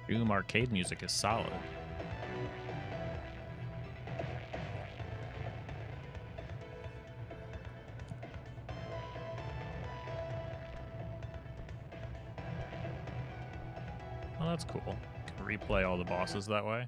Doom arcade music is solid. Oh, that's cool. Can replay all the bosses that way.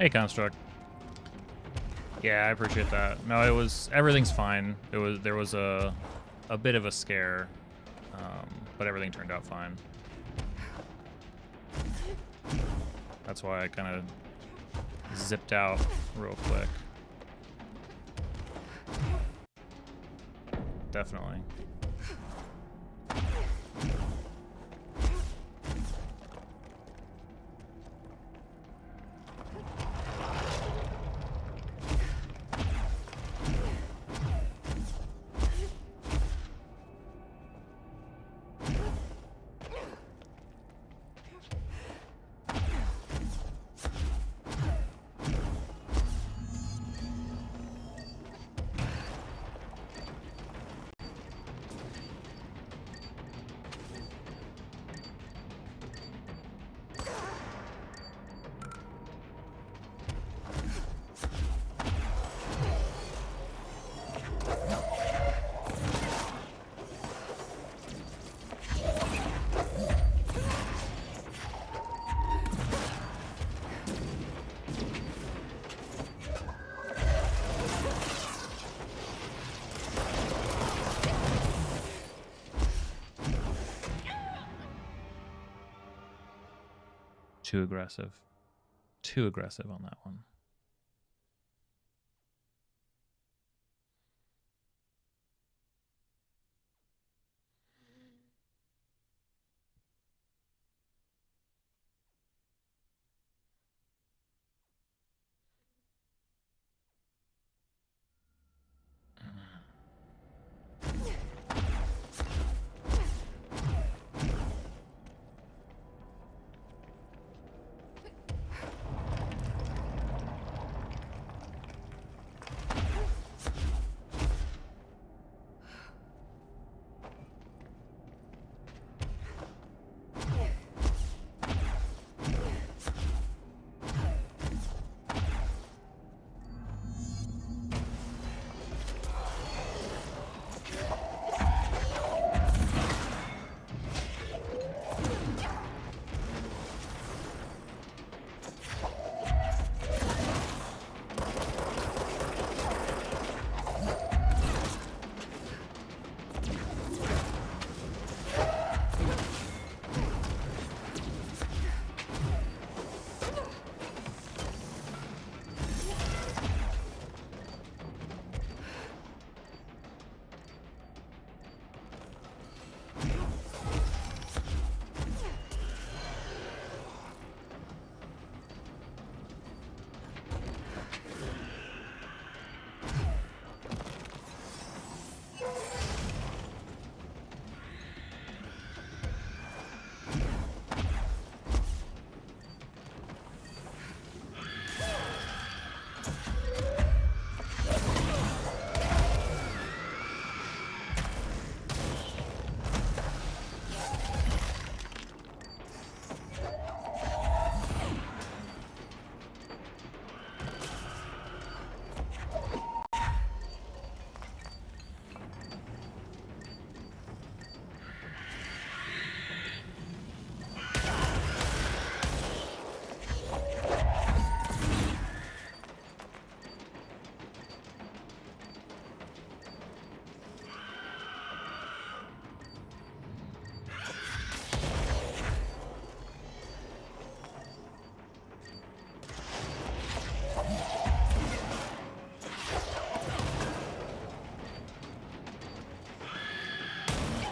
Hey, Construct. Yeah, I appreciate that. No, everything's fine. There was a bit of a scare, but everything turned out fine. That's why I kind of zipped out real quick. Definitely. too aggressive. Too aggressive on that one.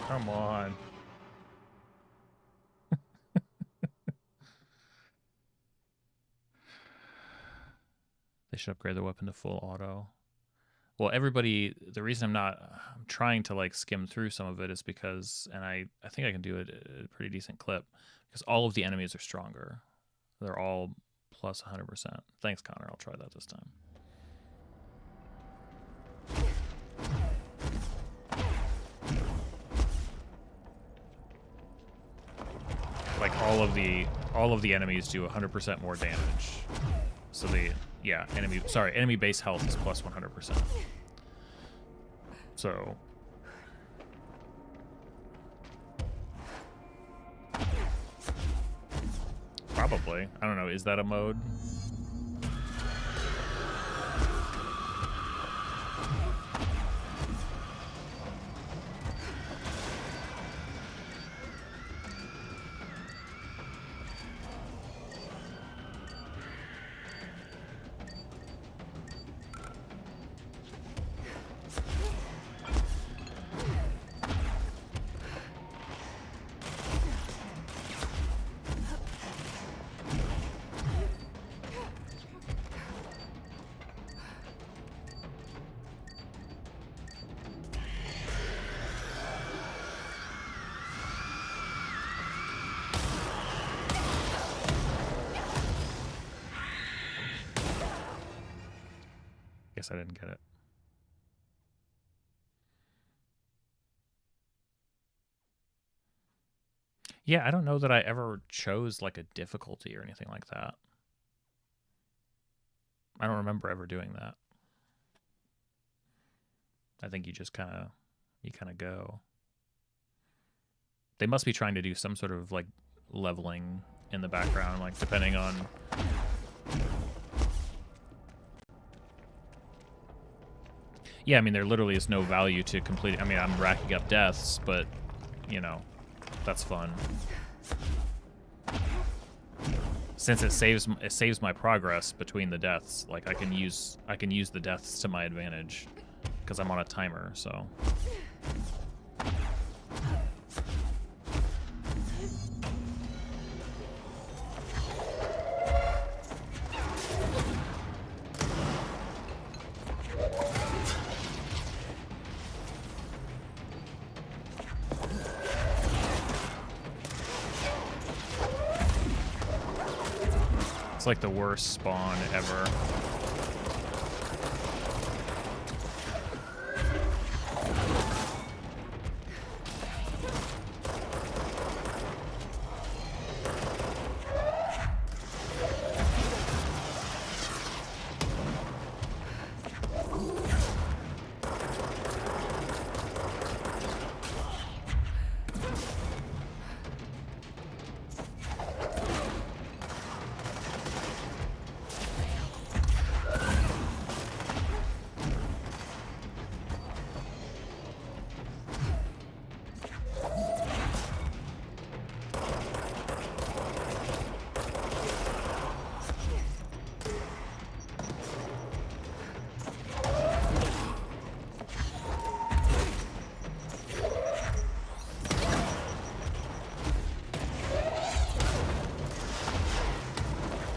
Come on. They should upgrade the weapon to full auto. Well, everybody, the reason I'm trying to like skim through some of it is because, and I think I can do it at a pretty decent clip, because all of the enemies are stronger. They're all plus 100%. Thanks, Connor. I'll try that this time. Like all of the enemies do 100% more damage. So enemy base health is plus 100%. So probably, I don't know, is that a mode? Guess I didn't get it. Yeah, I don't know that I ever chose like a difficulty or anything like that. I don't remember ever doing that. I think you just kind of go. They must be trying to do some sort of like leveling in the background, like depending on. Yeah, I mean, there literally is no value to complete. I mean, I'm racking up deaths, but, you know, that's fun. since it saves my progress between the deaths, like I can use the deaths to my advantage because I'm on a timer, so. It's like the worst spawn ever.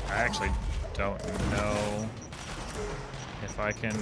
I actually don't know if I can.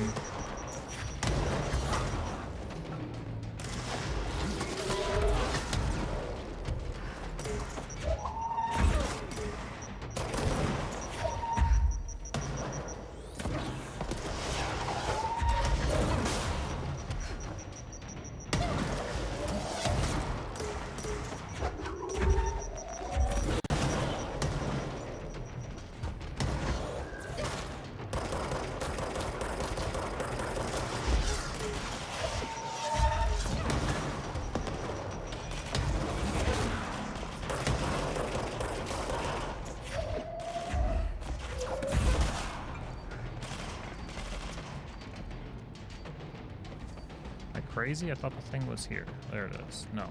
Crazy? I thought the thing was here. There it is. No.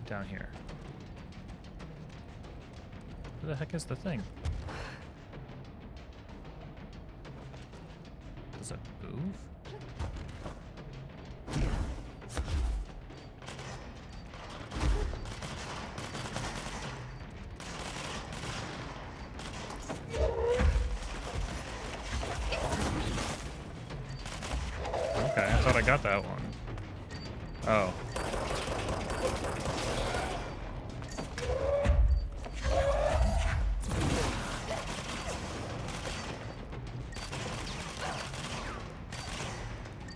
Down here. Where the heck is the thing? Does it move? Okay, I thought I got that one. Oh.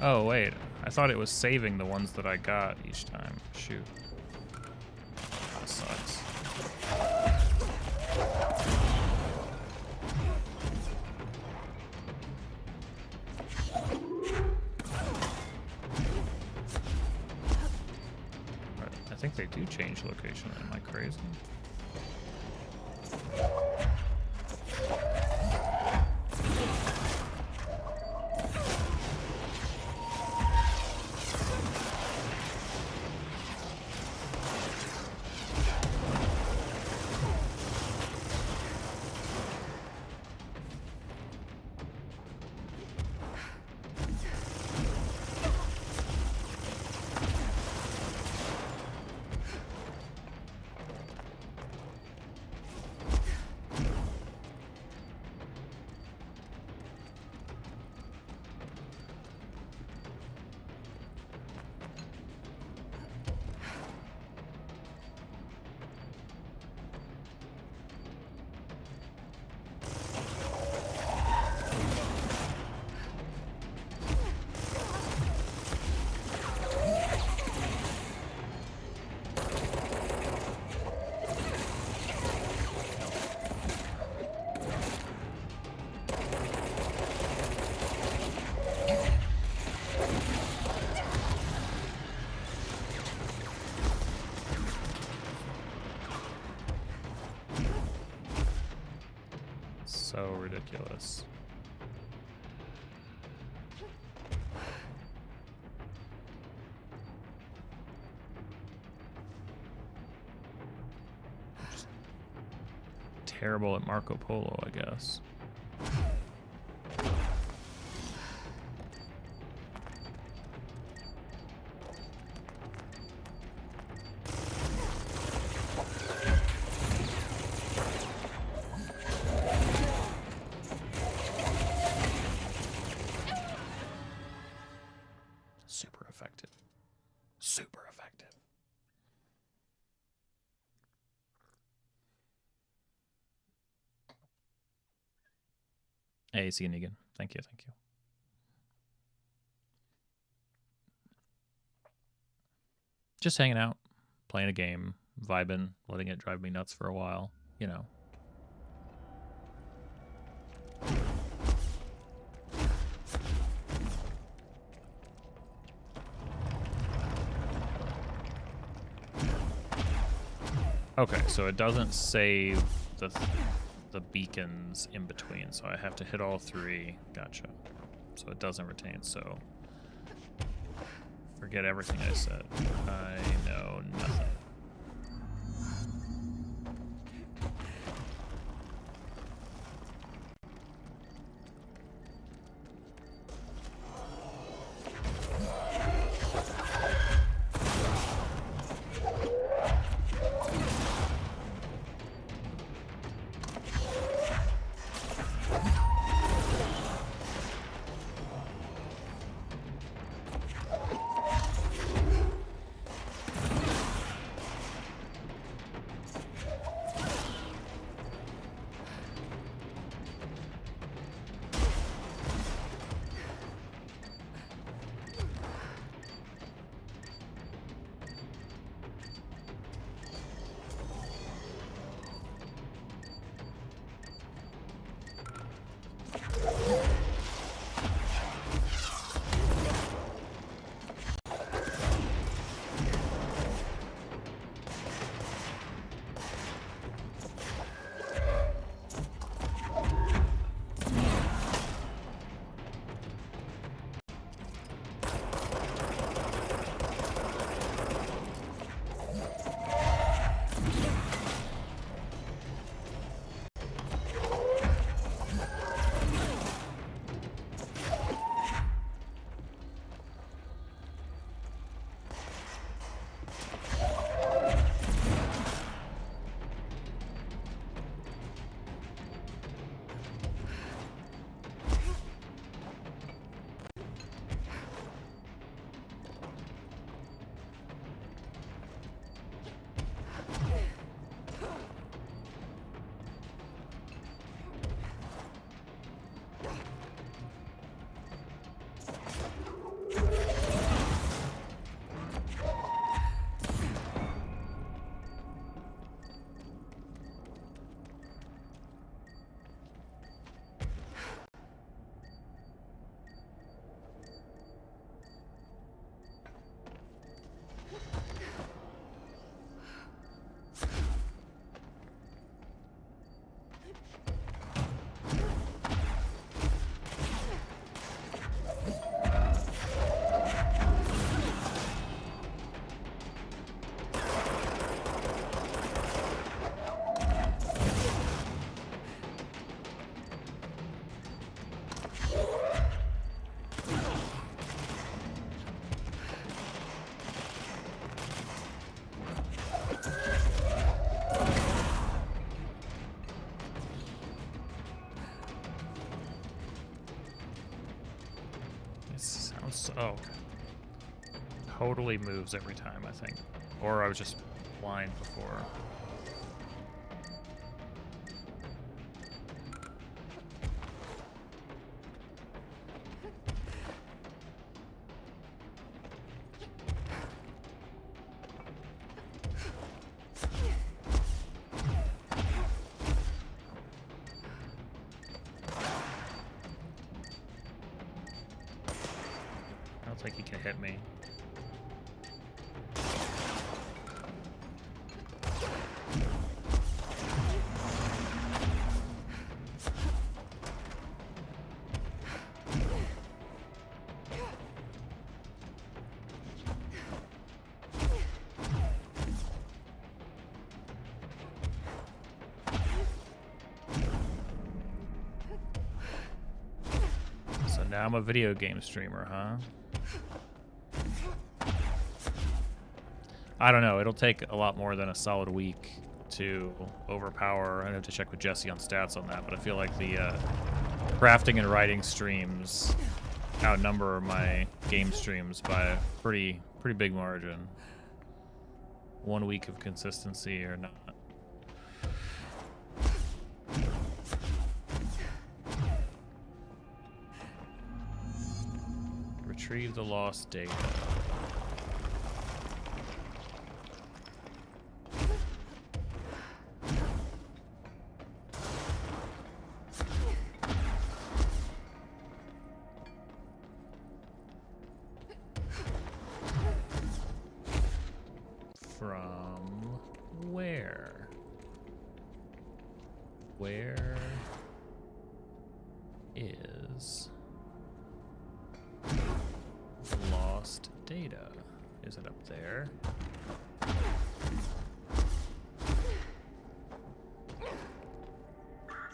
Oh, wait. I thought it was saving the ones that I got each time. Shoot. That sucks. I think they do change location. Am I crazy? So ridiculous. Just terrible at Marco Polo, I guess. Super effective. Super effective. Hey, see you, Negan. Thank you, thank you. Just hanging out, playing a game, vibing, letting it drive me nuts for a while, you know. Okay, so it doesn't save the beacons in between, so I have to hit all 3. Gotcha. So it doesn't retain, so forget everything I said. I know nothing. Oh, okay. Totally moves every time, I think. Or I was just blind before. I don't think he can hit me. Now I'm a video game streamer, huh? I don't know. It'll take a lot more than a solid week to overpower. I'd have to check with Jesse on stats on that, but I feel like the crafting and writing streams outnumber my game streams by a pretty big margin. 1 week of consistency or not. Retrieve the lost data. From where? Where is lost data? Is it up there?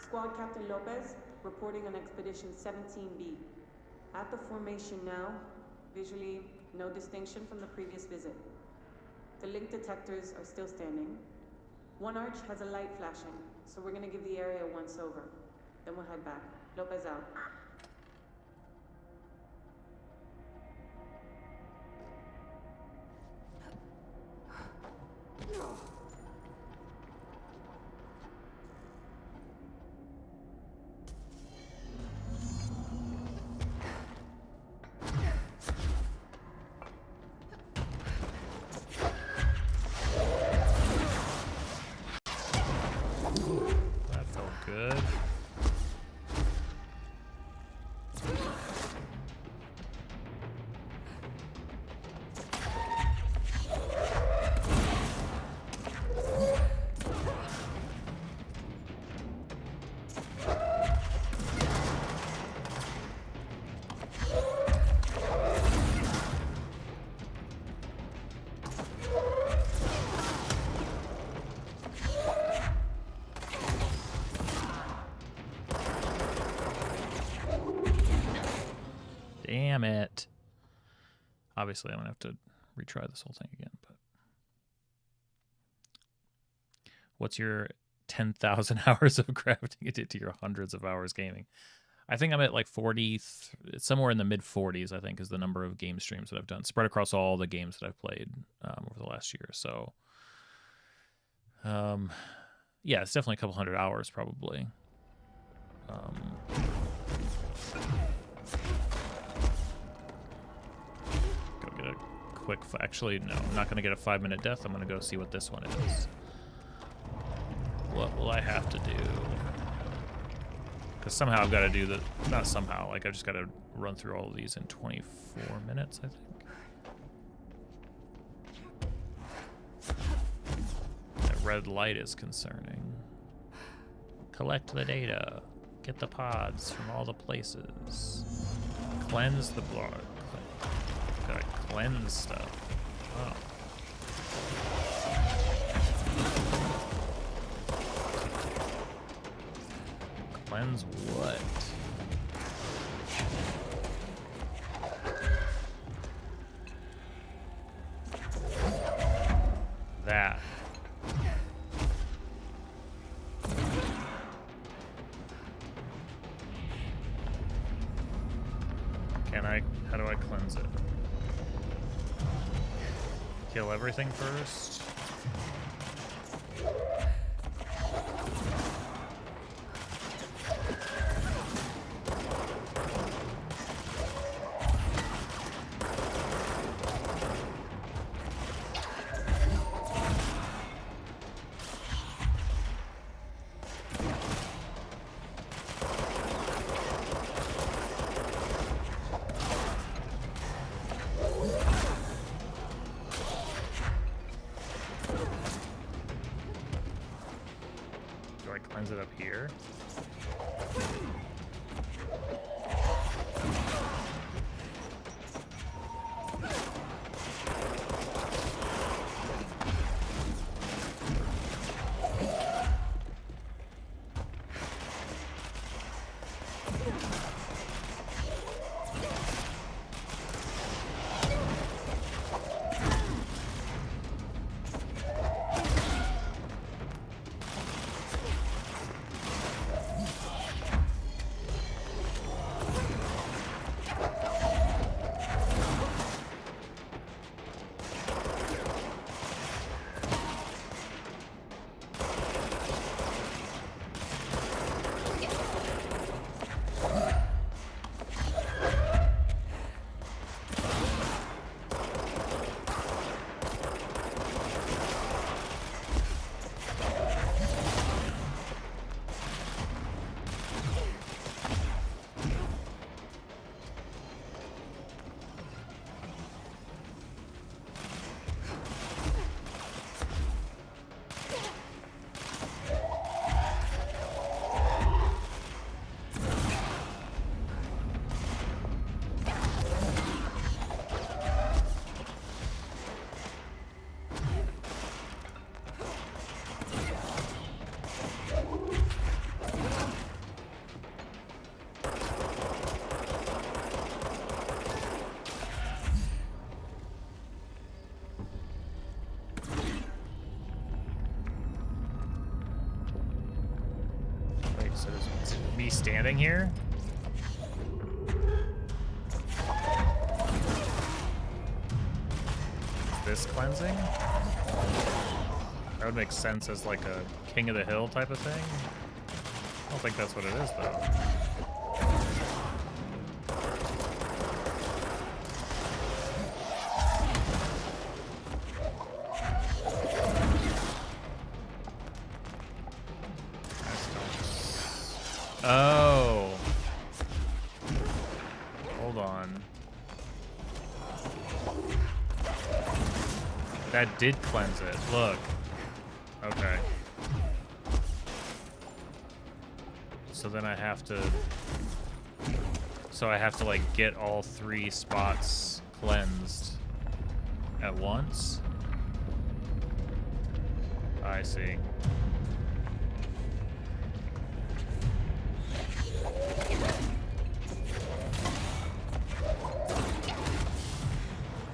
Squad Captain Lopez, reporting on Expedition 17B. At the formation now, visually no distinction from the previous visit. The link detectors are still standing. One arch has a light flashing, so we're gonna give the area a once over. Then we'll head back. Lopez out. That felt good. Damn it. Obviously, I'm going to have to retry this whole thing again, but what's your 10,000 hours of crafting it to your hundreds of hours gaming? I think I'm at like 40, somewhere in the mid 40s, I think, is the number of game streams that I've done, spread across all the games that I've played over the last year. So, yeah, it's definitely a couple hundred hours probably. Go get a quick, actually, no, I'm not going to get a 5-minute death. I'm going to go see what this one is. What will I have to do? Because somehow I've got to do the, not somehow, like I've just got to run through all of these in 24 minutes, I think. That red light is concerning. Collect the data. Get the pods from all the places. Cleanse the blood. Gotta cleanse stuff. Oh. Cleanse what? That. Can I, how do I cleanse it? Kill everything first? Cleanse it up here. he standing here? Is this cleansing? That would make sense as like a King of the Hill type of thing. I don't think that's what it is, though. Oh. Hold on. That did cleanse it. Look. Okay. So then I have to... So I have to, like, get all 3 spots cleansed at once? I see.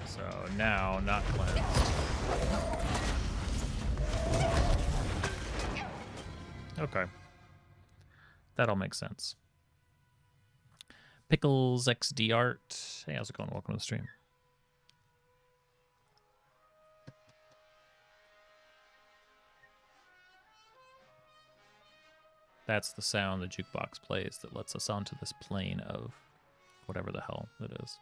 So now, not cleansed. Okay. That all makes sense. Pickles XD Art. Hey, how's it going? Welcome to the stream. That's the sound the jukebox plays that lets us onto this plane of whatever the hell it is.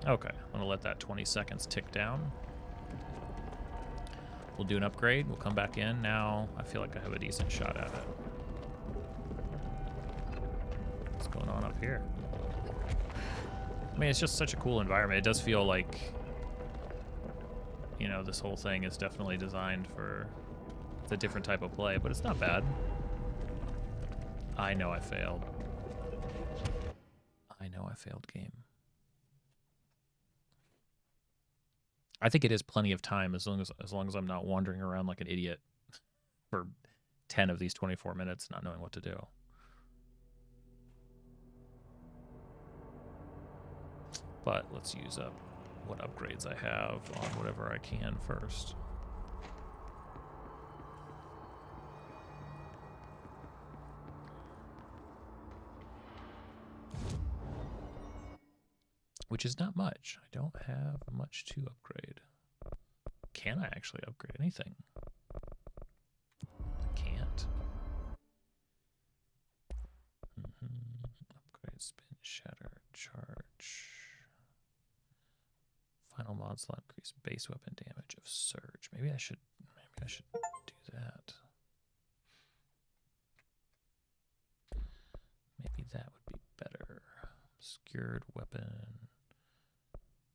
Okay, I'm gonna let that 20 seconds tick down. We'll do an upgrade, we'll come back in. Now I feel like I have a decent shot at it. What's going on up here? I mean, it's just such a cool environment. It does feel like, you know, this whole thing is definitely designed for the different type of play, but it's not bad. I know I failed. I know I failed game. I think it is plenty of time as long as I'm not wandering around like an idiot for 10 of these 24 minutes not knowing what to do. But let's use up what upgrades I have on whatever I can first. Which is not much. I don't have much to upgrade. Can I actually upgrade anything? I can't. Upgrade, spin, shatter, charge. Final mod slot, increase base weapon damage of surge. Maybe I should do that. Maybe that would be better. Obscured weapon.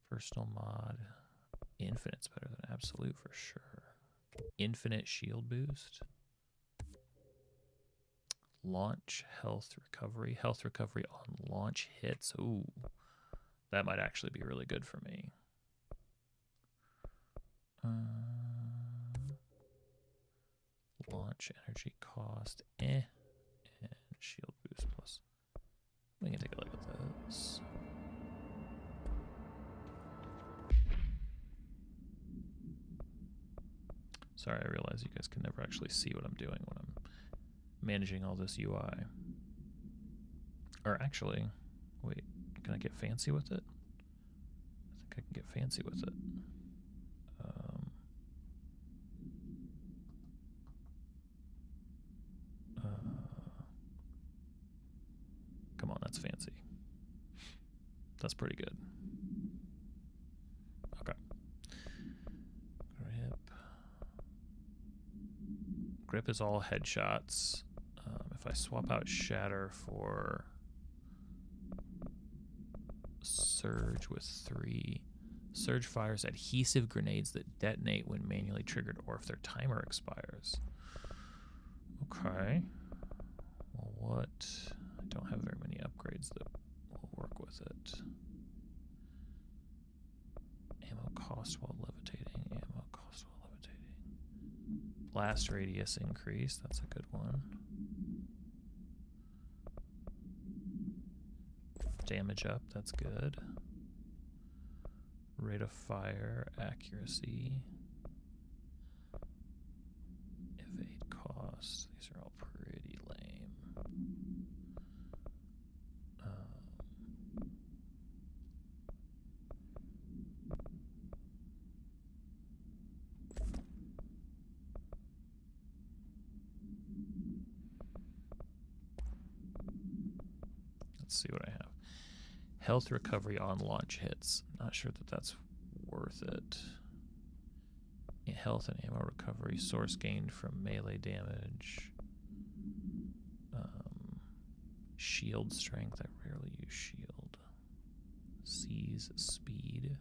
Personal mod. Infinite's better than absolute for sure. Infinite shield boost. Launch health recovery. Health recovery on launch hits. Ooh. That might actually be really good for me. Launch energy cost. And shield boost plus. We can take a look at this. Sorry, I realize you guys can never actually see what I'm doing when I'm managing all this UI. Or actually, wait, can I get fancy with it? I think I can get fancy with it. Come on, that's fancy. That's pretty good. Okay. Grip is all headshots. If I swap out shatter for surge with 3, surge fires adhesive grenades that detonate when manually triggered or if their timer expires. Okay. Well, what? I don't have very many upgrades that will work with it. Ammo cost while levitating. Ammo cost while levitating. Blast radius increase. That's a good one. Damage up. That's good. Rate of fire. Accuracy. cost. These are all pretty lame. Let's see what I have. Health recovery on launch hits. Not sure that that's worth it. Health and ammo recovery. Source gained from melee damage. Shield strength. I rarely use shield. Seize speed.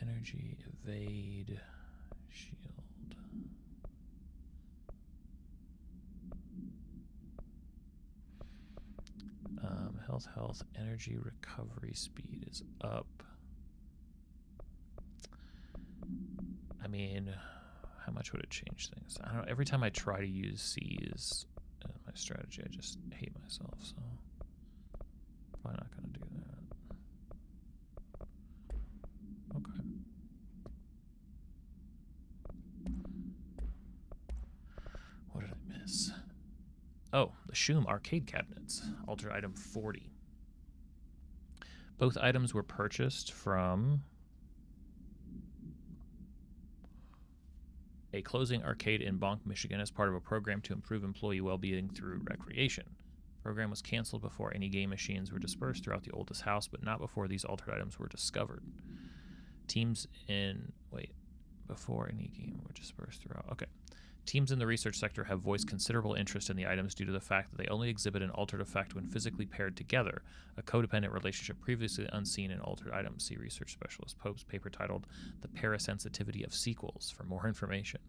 Energy, evade, shield. Health, energy recovery speed is up. I mean, how much would it change things? I don't know. Every time I try to use C's in my strategy, I just hate myself, so probably not going to do that. Okay. What did I miss? Oh, the Shoom arcade cabinets. Alter item 40. Both items were purchased from a closing arcade in Bonk, Michigan as part of a program to improve employee well-being through recreation. The program was canceled before any game machines were dispersed throughout the oldest house, but not before these altered items were discovered. Before any game were dispersed throughout. Okay. Teams in the research sector have voiced considerable interest in the items due to the fact that they only exhibit an altered effect when physically paired together, a codependent relationship previously unseen in altered items. See research specialist Pope's paper titled The Parasensitivity of Sequels for more information.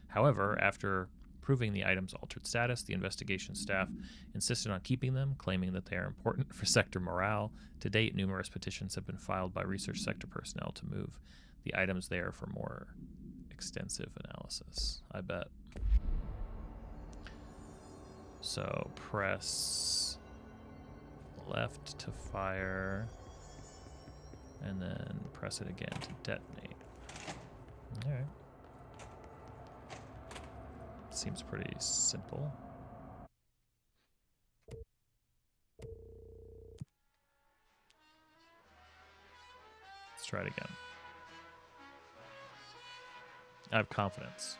However, after proving the item's altered status, the investigation staff insisted on keeping them, claiming that they are important for sector morale. To date, numerous petitions have been filed by research sector personnel to move the items there for more extensive analysis. I bet. So press left to fire, and then press it again to detonate. All right. Seems pretty simple. Let's try it again. I have confidence.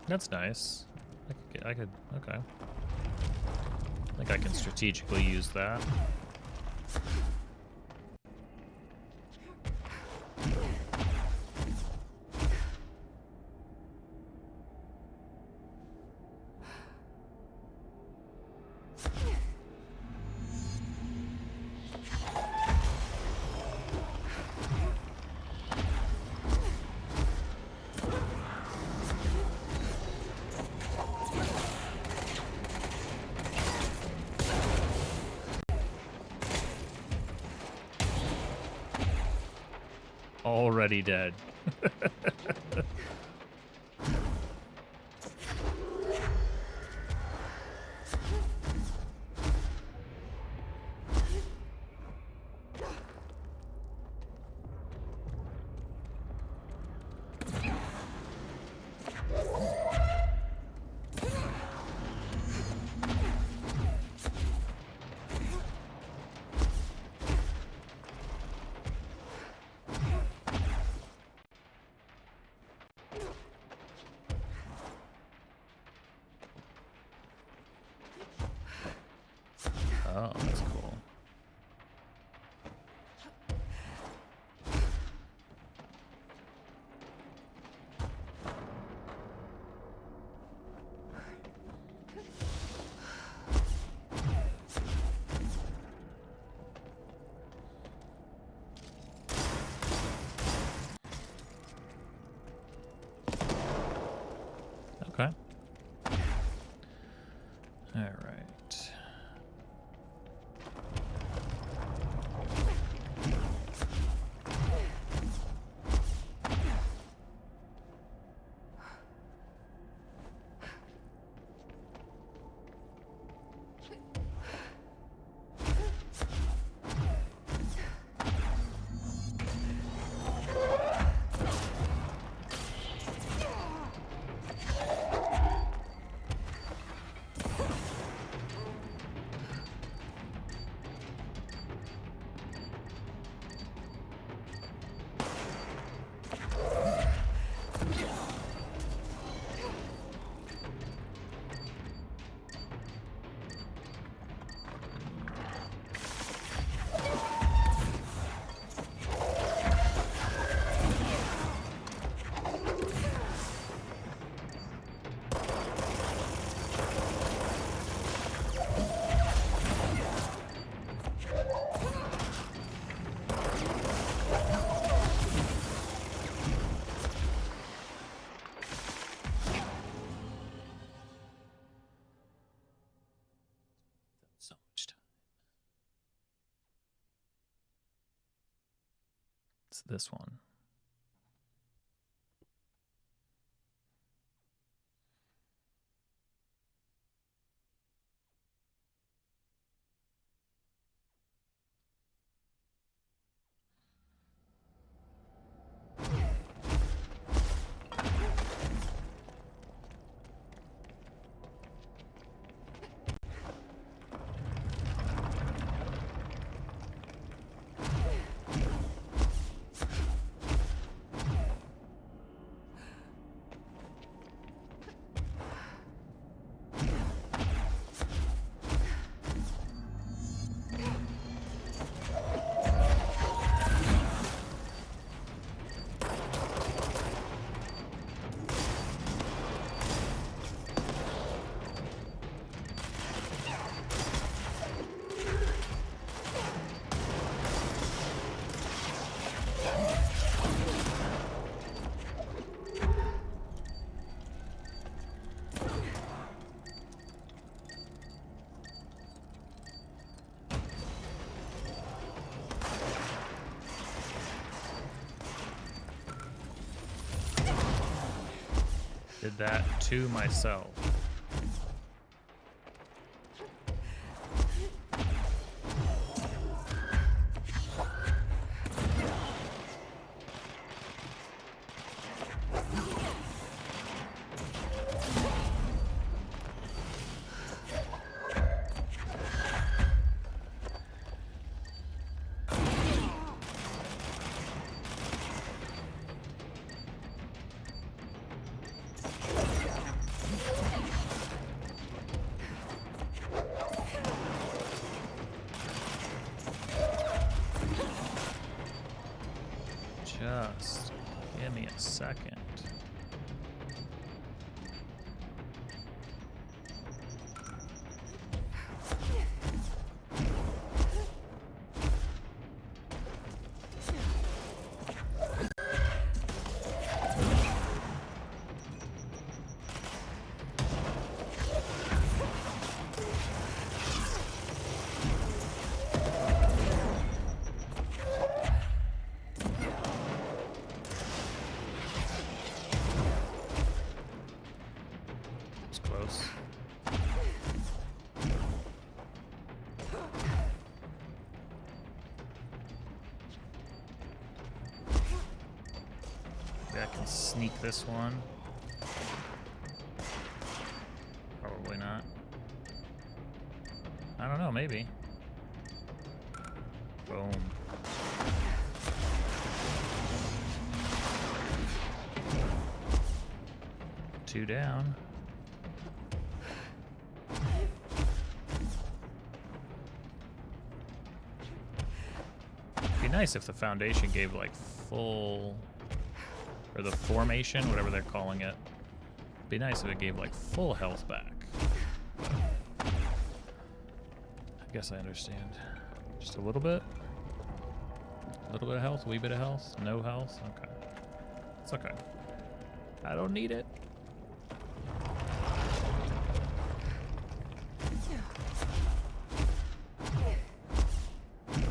That's nice. I could, okay. I think I can strategically use that. Already dead. Oh, that's cool. Okay. All right. It's this one. Did that to myself. Just give me a second. Close. Maybe I can sneak this one. Probably not. I don't know, maybe. Boom. Two down. Be nice if the foundation gave like full, or the formation, whatever they're calling it. Be nice if it gave like full health back. But I guess I understand. Just a little bit. A little bit of health, wee bit of health, no health. Okay, it's okay. I don't need it.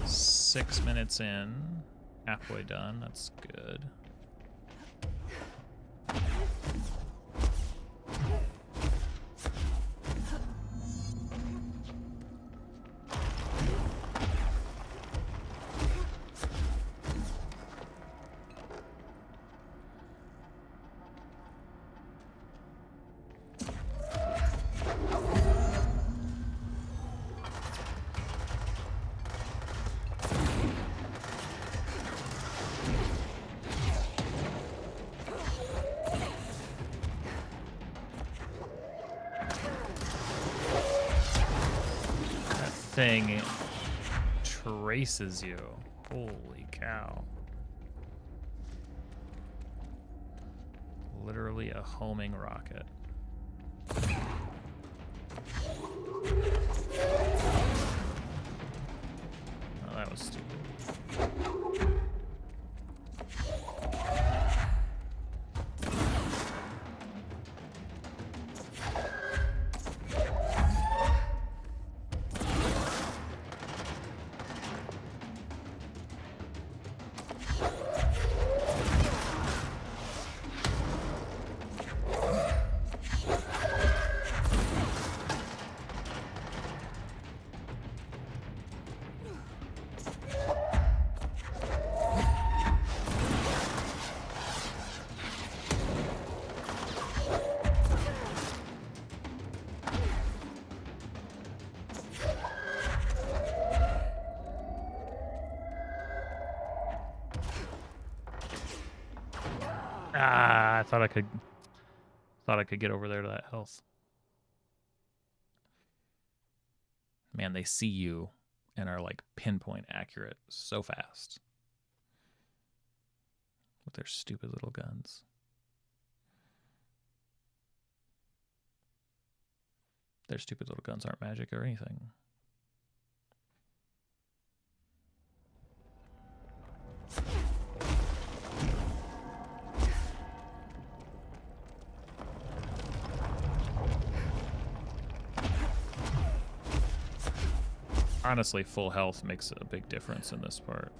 Six minutes in, halfway done, that's good. Thing traces you. Holy cow. Literally a homing rocket. Oh, that was stupid. Ah, I thought I could get over there to that health. Man, they see you and are like pinpoint accurate so fast with their stupid little guns. Their stupid little guns aren't magic or anything. Honestly, full health makes a big difference in this part.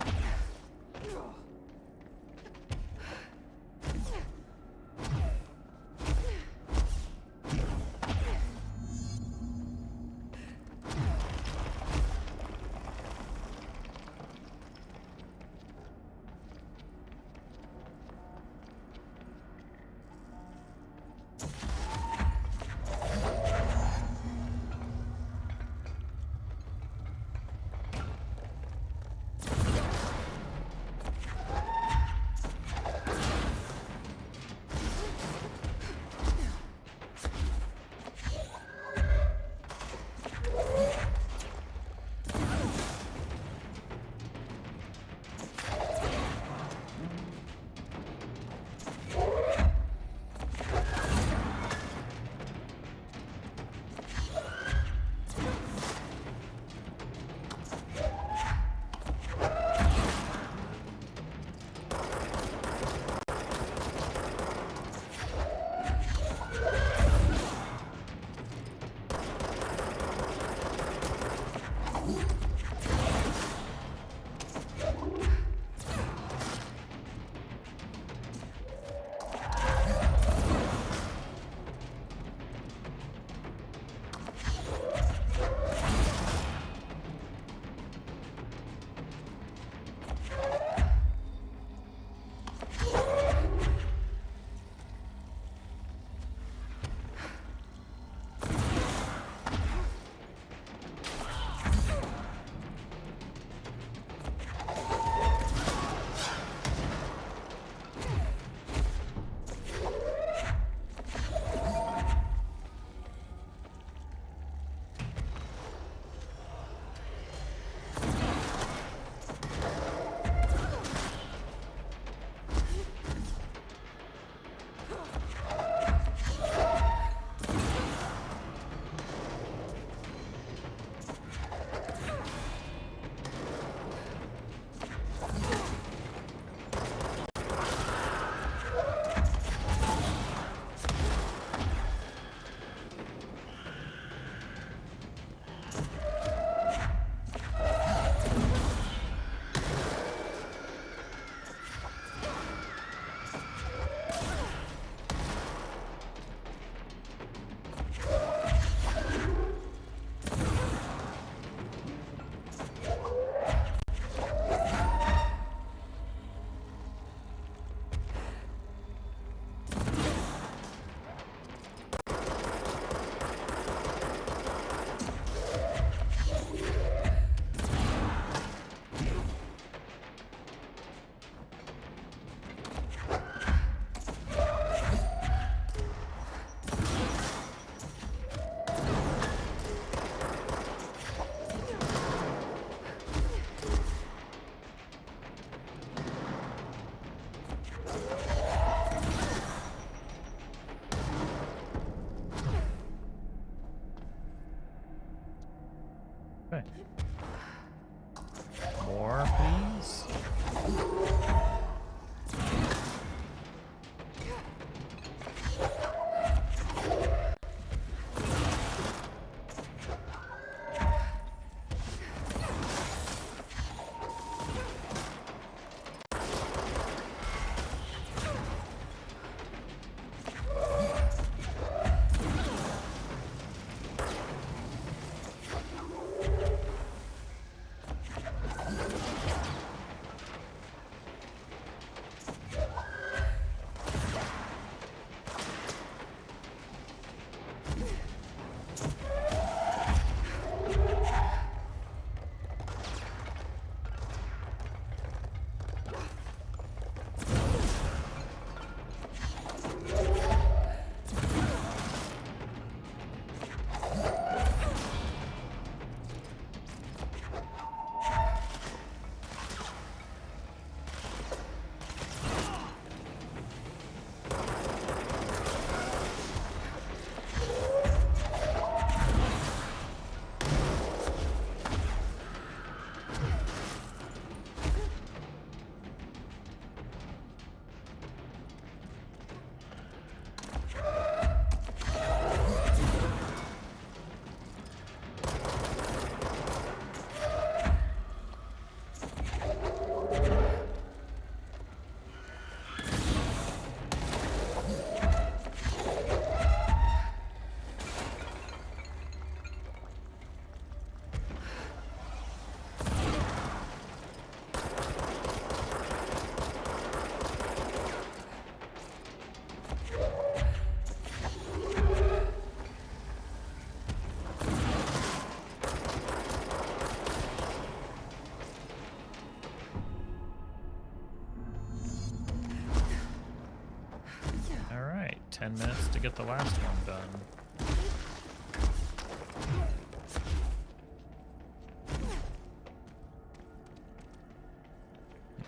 10 minutes to get the last one done.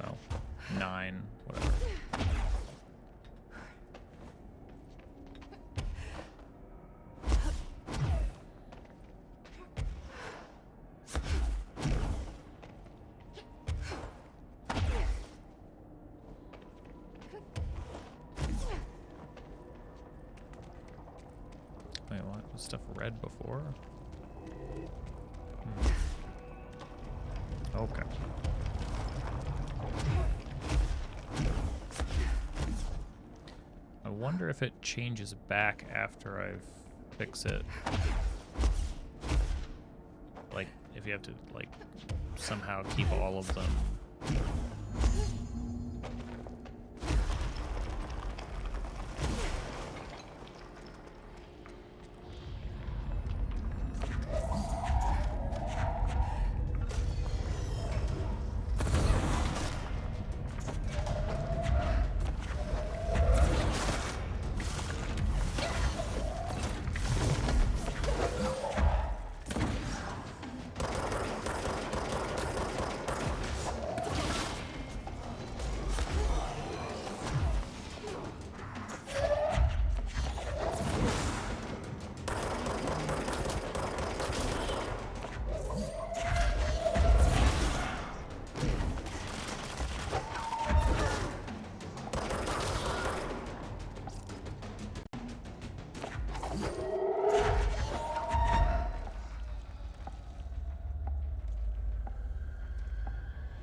No, 9, whatever. Wait, what? Was stuff red before? Okay. I wonder if it changes back after I fix it. Like, if you have to, like, somehow keep all of them.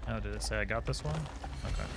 Oh, did it say I got this one? Okay.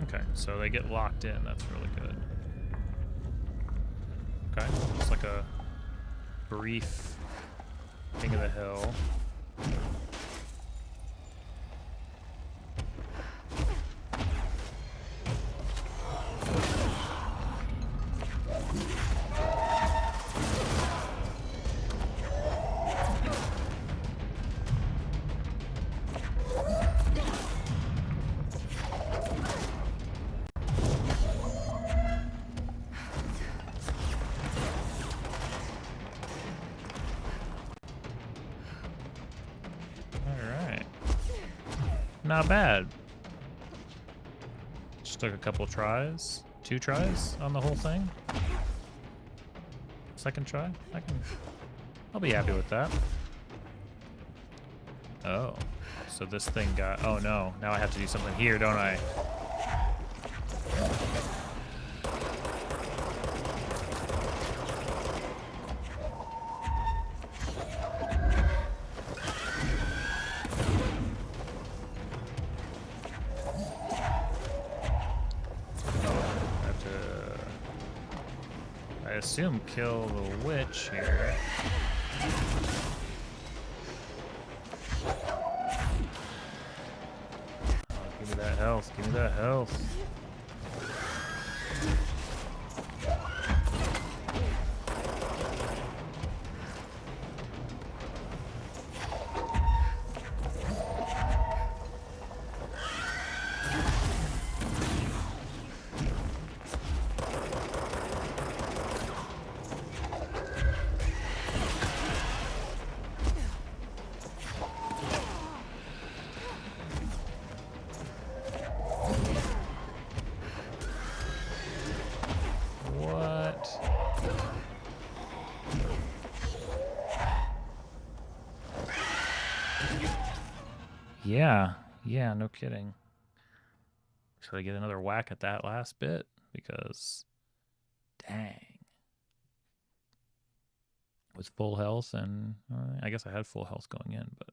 Okay, so they get locked in. That's really good. Okay, it's like a brief king of the hill. Not bad. Just took a couple tries. 2 tries on the whole thing. Second try. I'll be happy with that. Oh. So this thing got... Oh no. Now I have to do something here, don't I? I assume kill the witch here. Oh, give me that health. Give me that health. Yeah, no kidding. Should I get another whack at that last bit? Because, dang. With full health, and I guess I had full health going in, but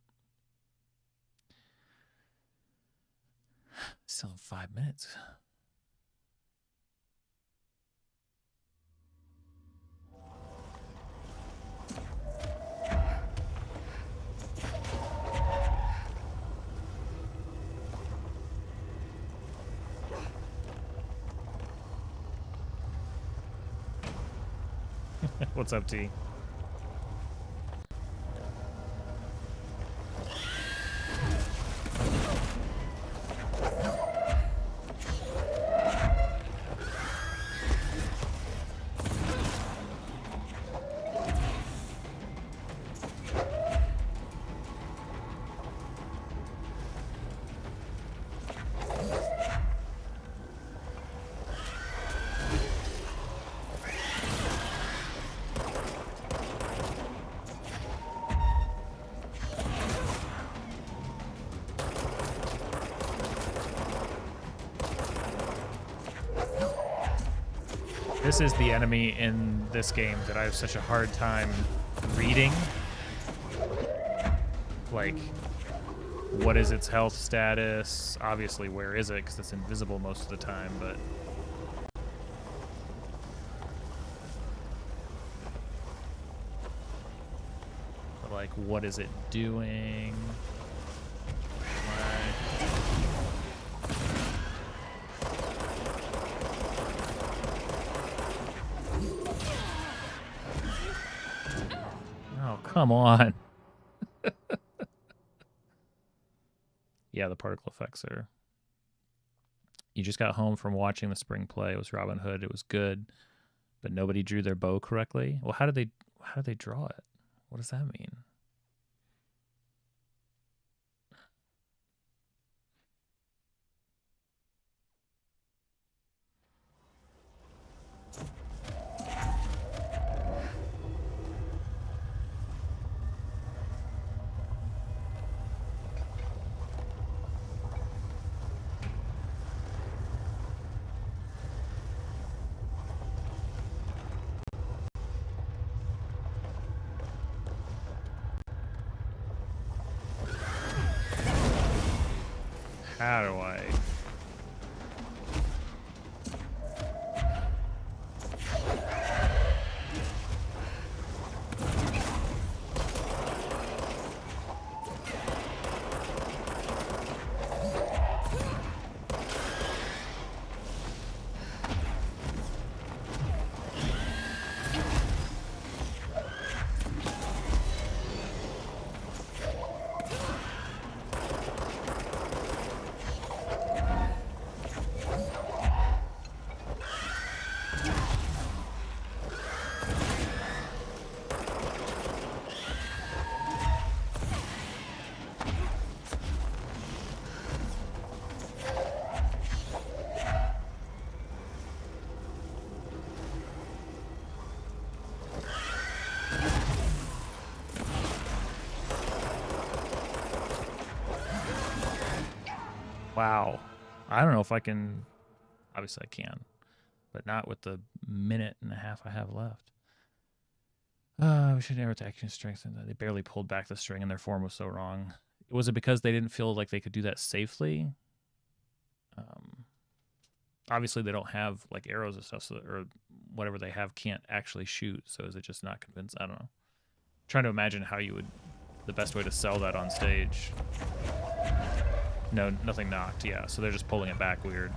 still have 5 minutes. What's up, T? This is the enemy in this game that I have such a hard time reading. Like, what is its health status? Obviously, where is it? Because it's invisible most of the time, but... like, what is it doing? Come on. Yeah, the particle effects are... You just got home from watching the spring play. It was Robin Hood. It was good, but nobody drew their bow correctly. Well, how did they draw it? What does that mean? How do I... Wow. I don't know if I can... Obviously I can, but not with the minute and a half I have left. We should never attack strength. They barely pulled back the string and their form was so wrong. Was it because they didn't feel like they could do that safely? Obviously they don't have like arrows and stuff, so, or whatever they have can't actually shoot. So is it just not convinced? I don't know. I'm trying to imagine how you would... the best way to sell that on stage. No, nothing knocked, yeah. So they're just pulling it back weird.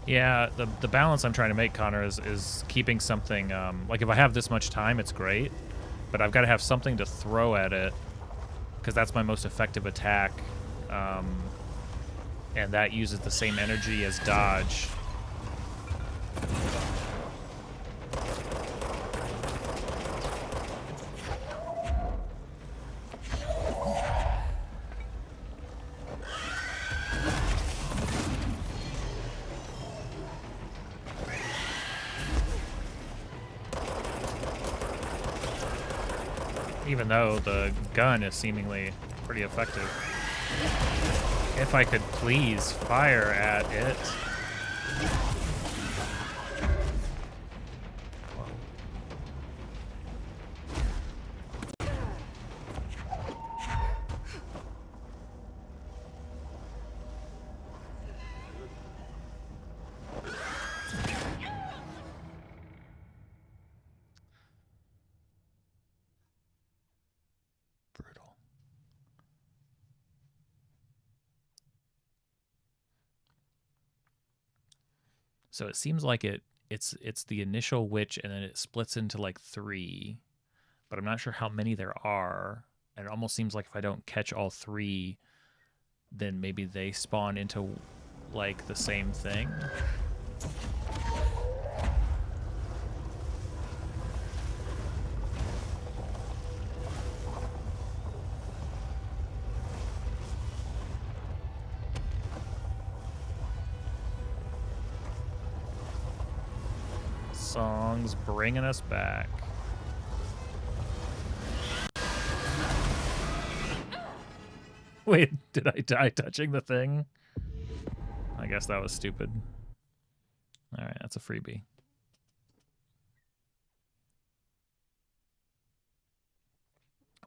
Yeah, the balance I'm trying to make, Connor, is keeping something... like, if I have this much time, it's great. But I've got to have something to throw at it, because that's my most effective attack. And that uses the same energy as dodge. Even though the gun is seemingly pretty effective. If I could please fire at it. Brutal. So it seems like it's the initial witch, and then it splits into like 3, but I'm not sure how many there are. And it almost seems like if I don't catch all 3, then maybe they spawn into like the same thing. Song's bringing us back. Wait, did I die touching the thing? I guess that was stupid. All right, that's a freebie.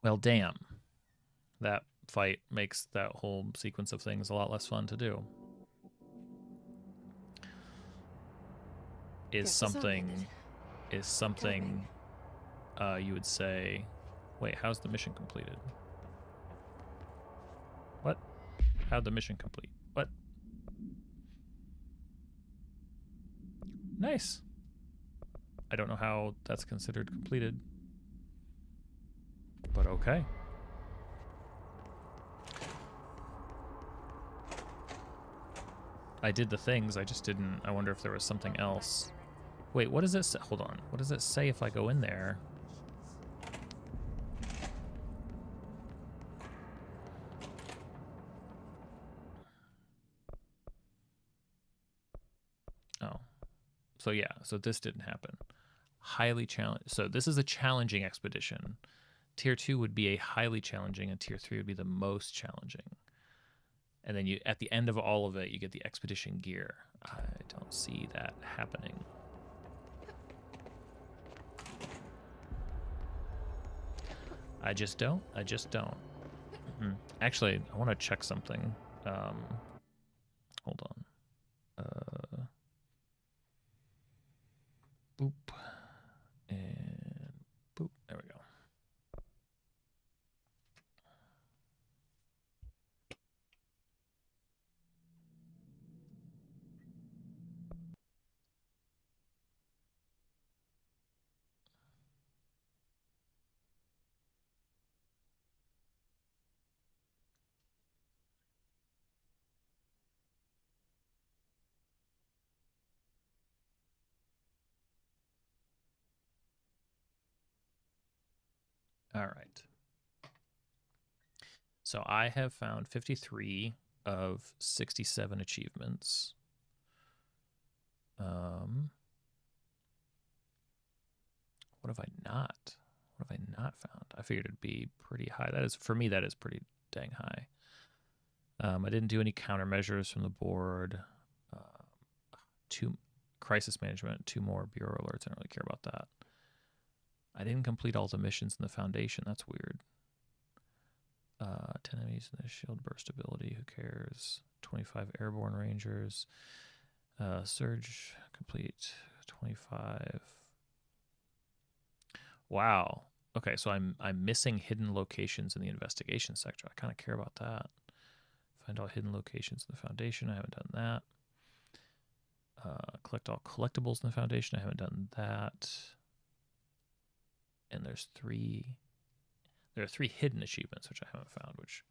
Well, damn. That fight makes that whole sequence of things a lot less fun to do. Is something you would say, wait, how's the mission completed? What? How'd the mission complete? What? Nice. I don't know how that's considered completed, but okay. I did the things, I just didn't, I wonder if there was something else. Wait, what does it say? Hold on. What does it say if I go in there? Oh. So yeah, so this didn't happen. Highly challenged. So this is a challenging expedition. Tier 2 would be a highly challenging, and Tier 3 would be the most challenging. And then you, at the end of all of it, you get the expedition gear. I don't see that happening. I just don't. Actually, I want to check something. Hold on. Boop. And boop. There we go. All right. So I have found 53 of 67 achievements. What have I not? What have I not found? I figured it'd be pretty high. That is, for me, that is pretty dang high. I didn't do any countermeasures from the board. 2 crisis management, 2 more bureau alerts. I don't really care about that. I didn't complete all the missions in the Foundation. That's weird. 10 enemies in the shield burst ability. Who cares? 25 airborne rangers. Surge complete. 25. Wow. Okay, so I'm missing hidden locations in the investigation sector. I kind of care about that. Find all hidden locations in the Foundation. I haven't done that. Collect all collectibles in the Foundation. I haven't done that. And there's 3. There are 3 hidden achievements which I haven't found. Which,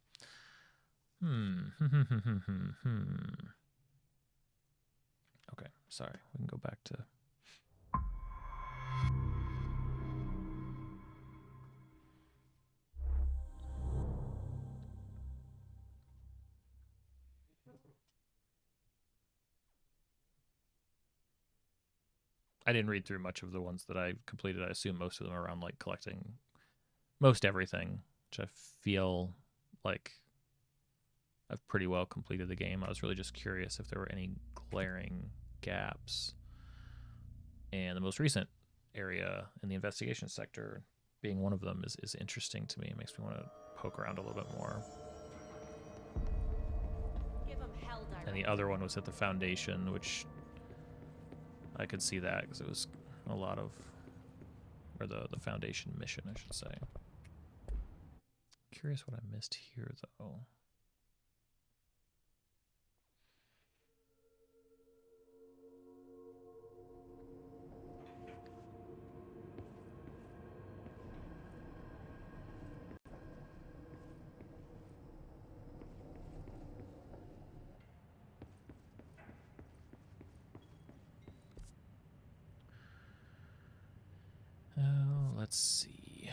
Okay, sorry. We can go back to. I didn't read through much of the ones that I completed. I assume most of them are around like collecting most everything, which I feel like I've pretty well completed the game. I was really just curious if there were any glaring gaps. And the most recent area in the investigation sector being one of them is interesting to me. It makes me want to poke around a little bit more. And the other one was at the Foundation, which I could see that because it was a lot of, or the Foundation mission, I should say. Curious what I missed here, though. Oh, let's see.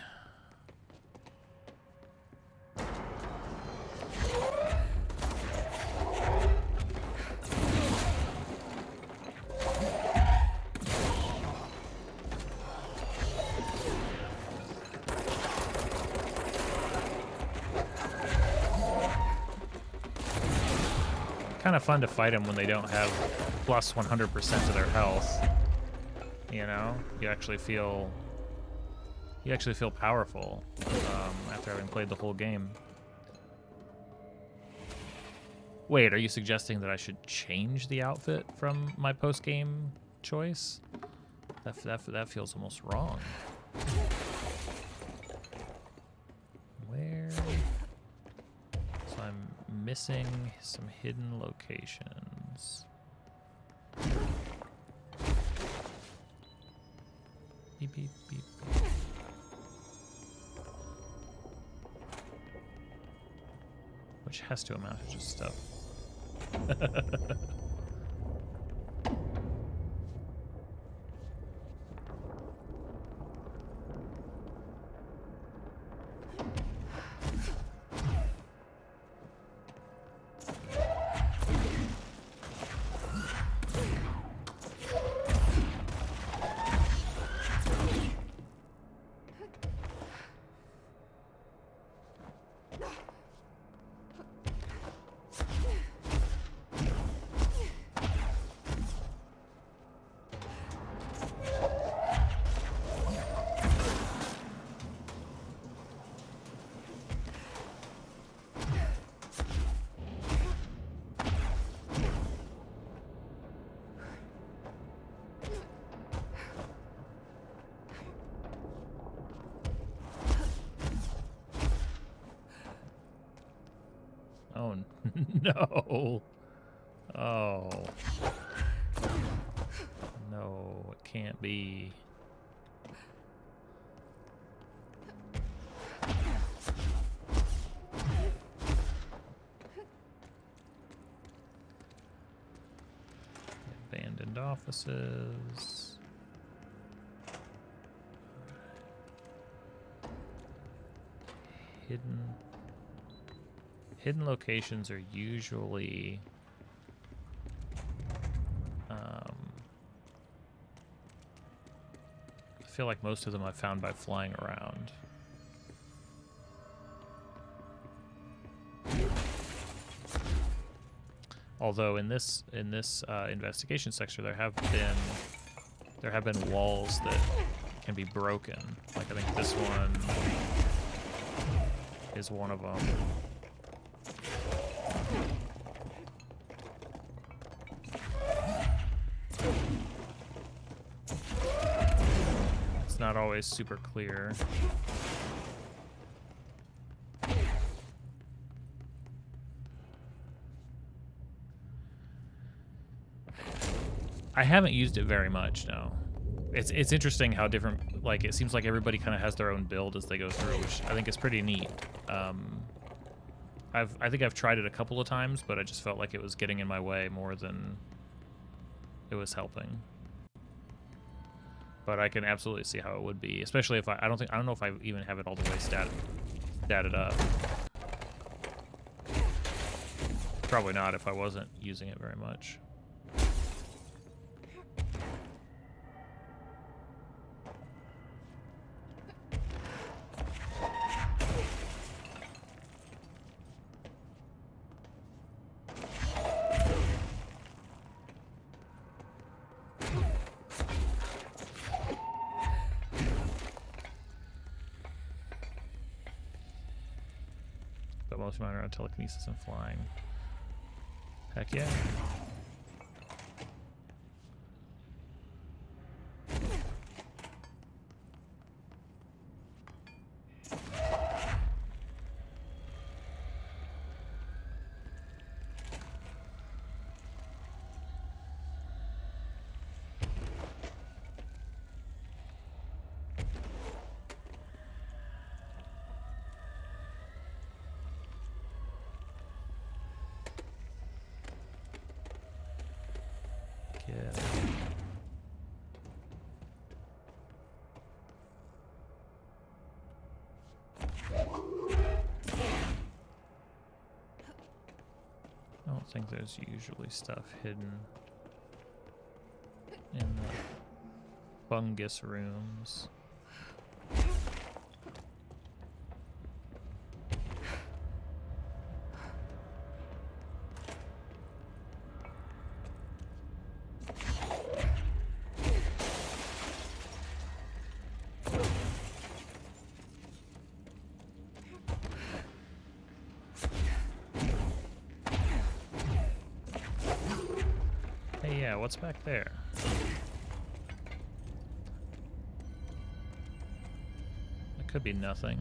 Kind of fun to fight them when they don't have plus 100% of their health. You know, you actually feel powerful after having played the whole game. Wait, are you suggesting that I should change the outfit from my post-game choice? That feels almost wrong. Where? So I'm missing some hidden locations. Beep, beep, beep, beep. Which has to amount to just stuff. Oh, no. Oh. No, it can't be. Abandoned offices. Hidden locations are usually I feel like most of them I've found by flying around. Although in this investigation sector there have been walls that can be broken. Like I think this one is one of them. It's not always super clear. I haven't used it very much, no. It's interesting how different, like, it seems like everybody kind of has their own build as they go through, which I think is pretty neat. I think I've tried it a couple of times, but I just felt like it was getting in my way more than it was helping. But I can absolutely see how it would be, especially if I don't know if I even have it all the way statted up. Probably not if I wasn't using it very much. most minor around telekinesis and flying. Heck yeah. Yeah. I don't think there's usually stuff hidden in the fungus rooms. Hey, yeah, what's back there? It could be nothing.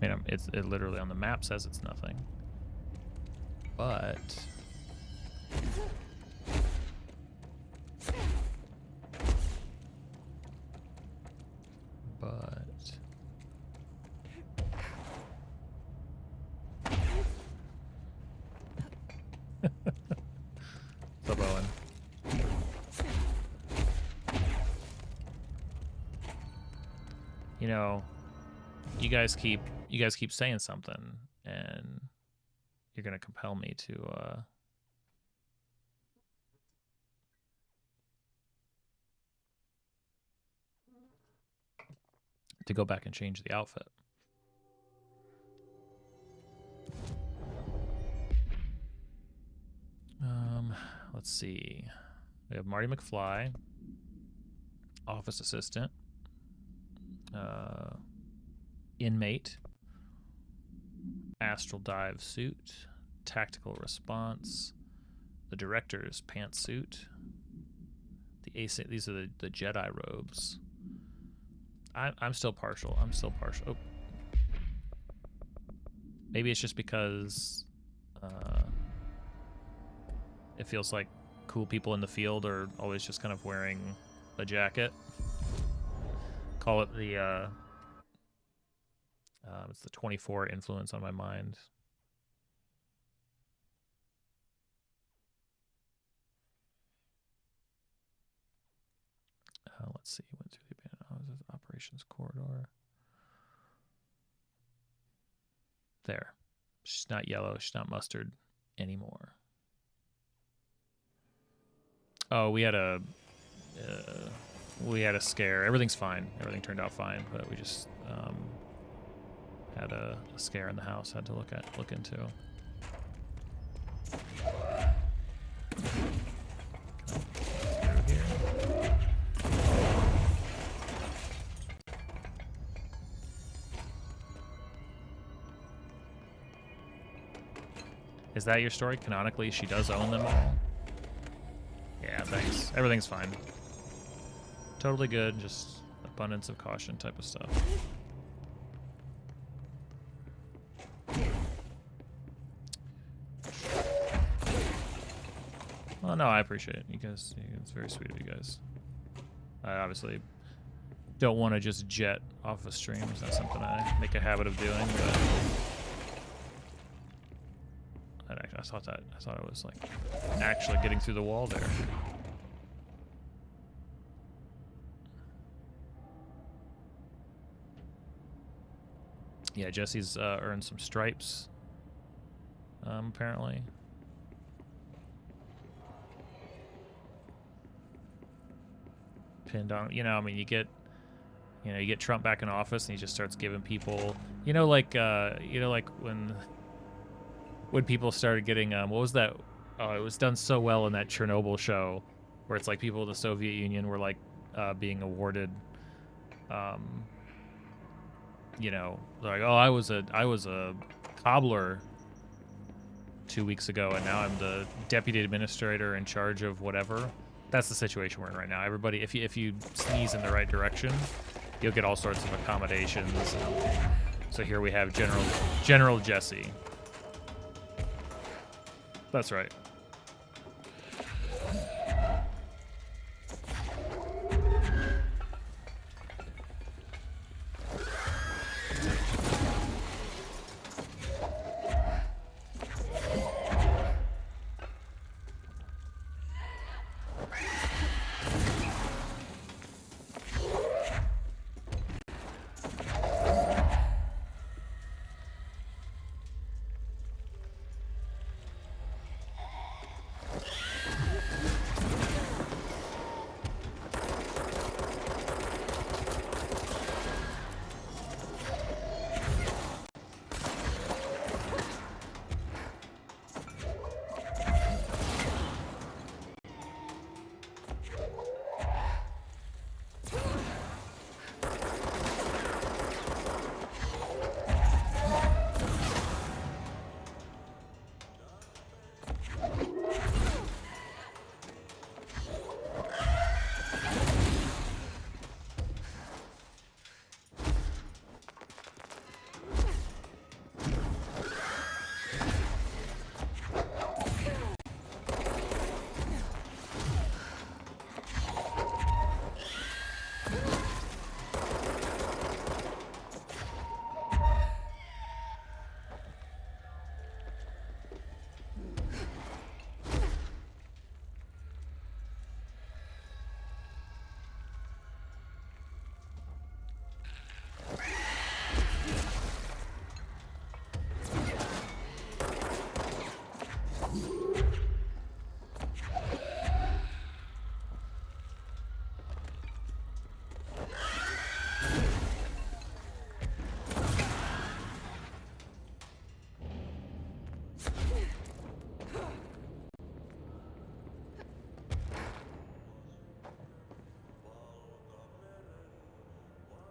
I mean, it literally on the map says it's nothing. But What's up, Owen? You know, you guys keep saying something, and you're gonna compel me to go back and change the outfit. Let's see. We have Marty McFly, office assistant, inmate, astral dive suit, tactical response, the director's pantsuit, the ace. These are the Jedi robes. I'm still partial. Oh. Maybe it's just because it feels like cool people in the field are always just kind of wearing a jacket. Call it the it's the 24 influence on my mind. Let's see. Went through the abandoned operations corridor. There. She's not yellow. She's not mustard anymore. Oh, we had a scare. Everything's fine. Everything turned out fine, but we just had a scare in the house. Had to look into. Through here. Is that your story? Canonically, she does own them all. Yeah, thanks. Everything's fine. Totally good, just abundance of caution type of stuff. Well, no, I appreciate it. You guys, it's very sweet of you guys. I obviously don't want to just jet off a stream. It's not something I make a habit of doing, but I thought it was like actually getting through the wall there. Yeah, Jesse's earned some stripes, apparently. Pinned on, I mean, you get Trump back in office, and he just starts giving people, like when people started getting, what was that? Oh, it was done so well in that Chernobyl show, where it's like people in the Soviet Union were like being awarded, like, oh, I was a cobbler 2 weeks ago, and now I'm the deputy administrator in charge of whatever. That's the situation we're in right now. Everybody, if you sneeze in the right direction, you'll get all sorts of accommodations. So here we have General Jesse. That's right.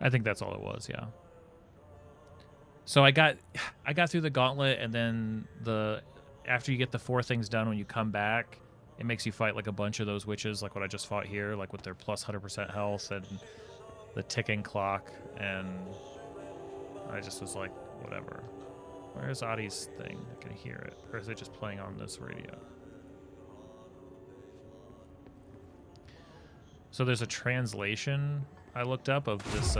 I think that's all it was, yeah. So I got through the gauntlet, and then after you get the 4 things done, when you come back, it makes you fight like a bunch of those witches, like what I just fought here, like with their plus 100% health and the ticking clock, and I just was like, whatever. Where's Adi's thing? I can hear it. Or is it just playing on this radio? So there's a translation I looked up of this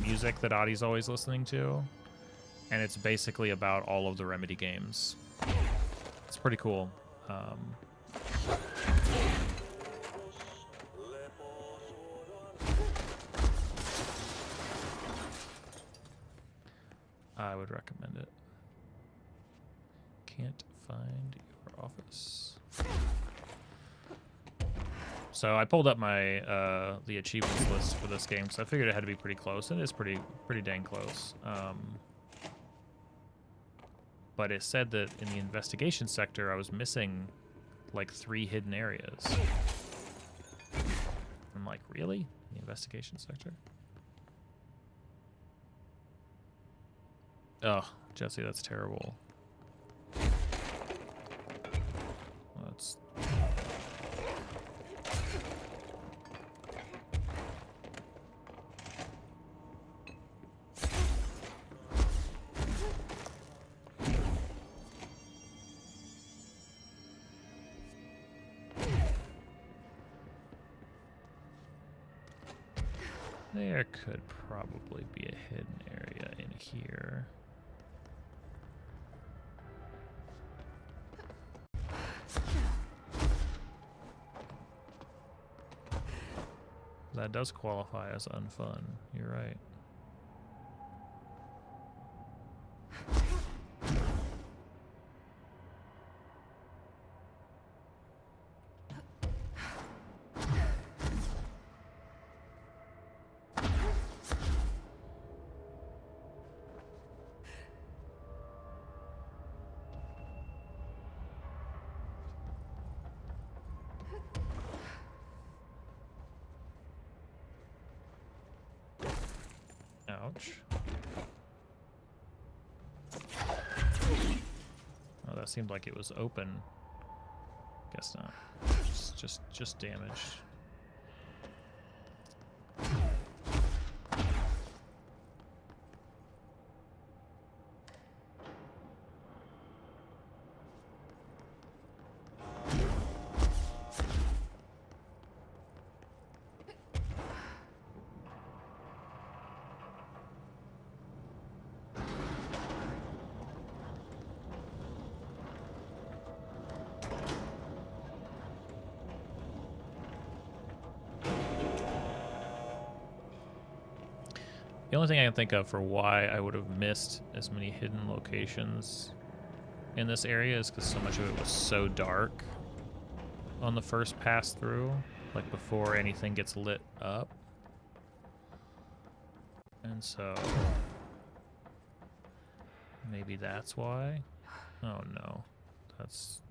music that Adi's always listening to, and it's basically about all of the Remedy games. It's pretty cool. I would recommend it. Can't find your office. So I pulled up my the achievements list for this game, so I figured it had to be pretty close. It is pretty dang close. But it said that in the investigation sector, I was missing like 3 hidden areas. I'm like, really? The investigation sector? Oh, Jesse, that's terrible. That's... There could probably be a hidden area in here. That does qualify as unfun. You're right. Ouch. That seemed like it was open. Guess not. Just damaged. The only thing I can think of for why I would have missed as many hidden locations in this area is because so much of it was so dark on the first pass through, like before anything gets lit up. And so maybe that's why. Oh no, that's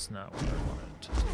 not what I wanted to do.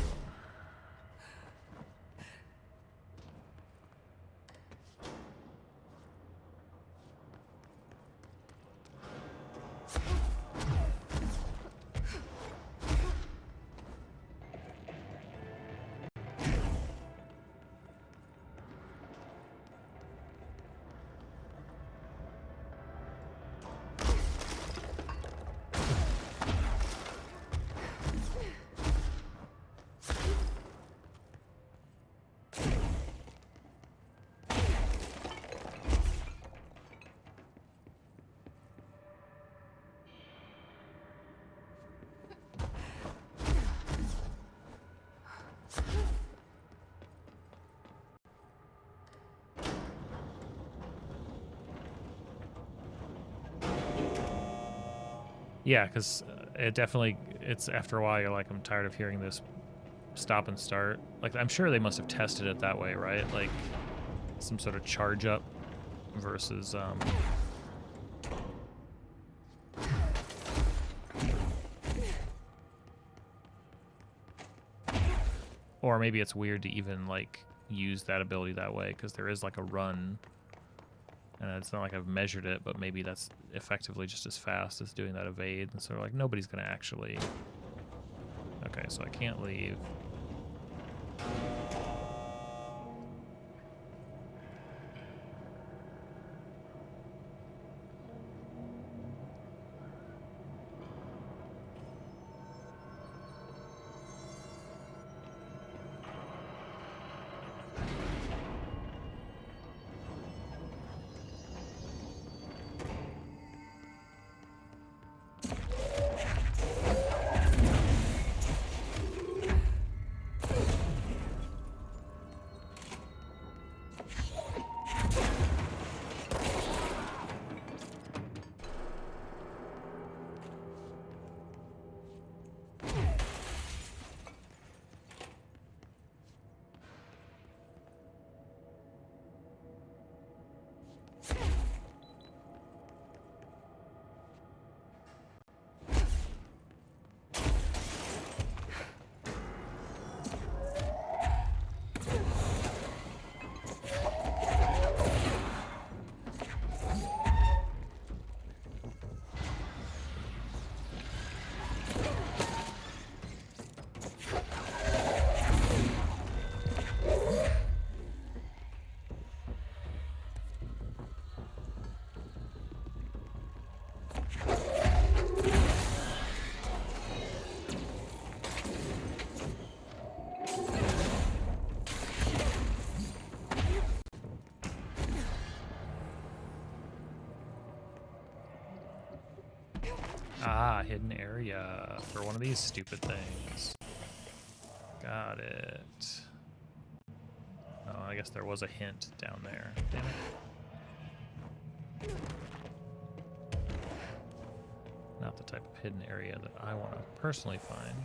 Yeah, because it definitely, it's after a while you're like, I'm tired of hearing this stop and start. Like, I'm sure they must have tested it that way, right? Like some sort of charge up versus or maybe it's weird to even like use that ability that way because there is like a run. And it's not like I've measured it, but maybe that's effectively just as fast as doing that evade. And so like nobody's going to actually... Okay, so I can't leave. Ah, hidden area for one of these stupid things. Got it. Oh, I guess there was a hint down there. Damn it. Not the type of hidden area that I want to personally find.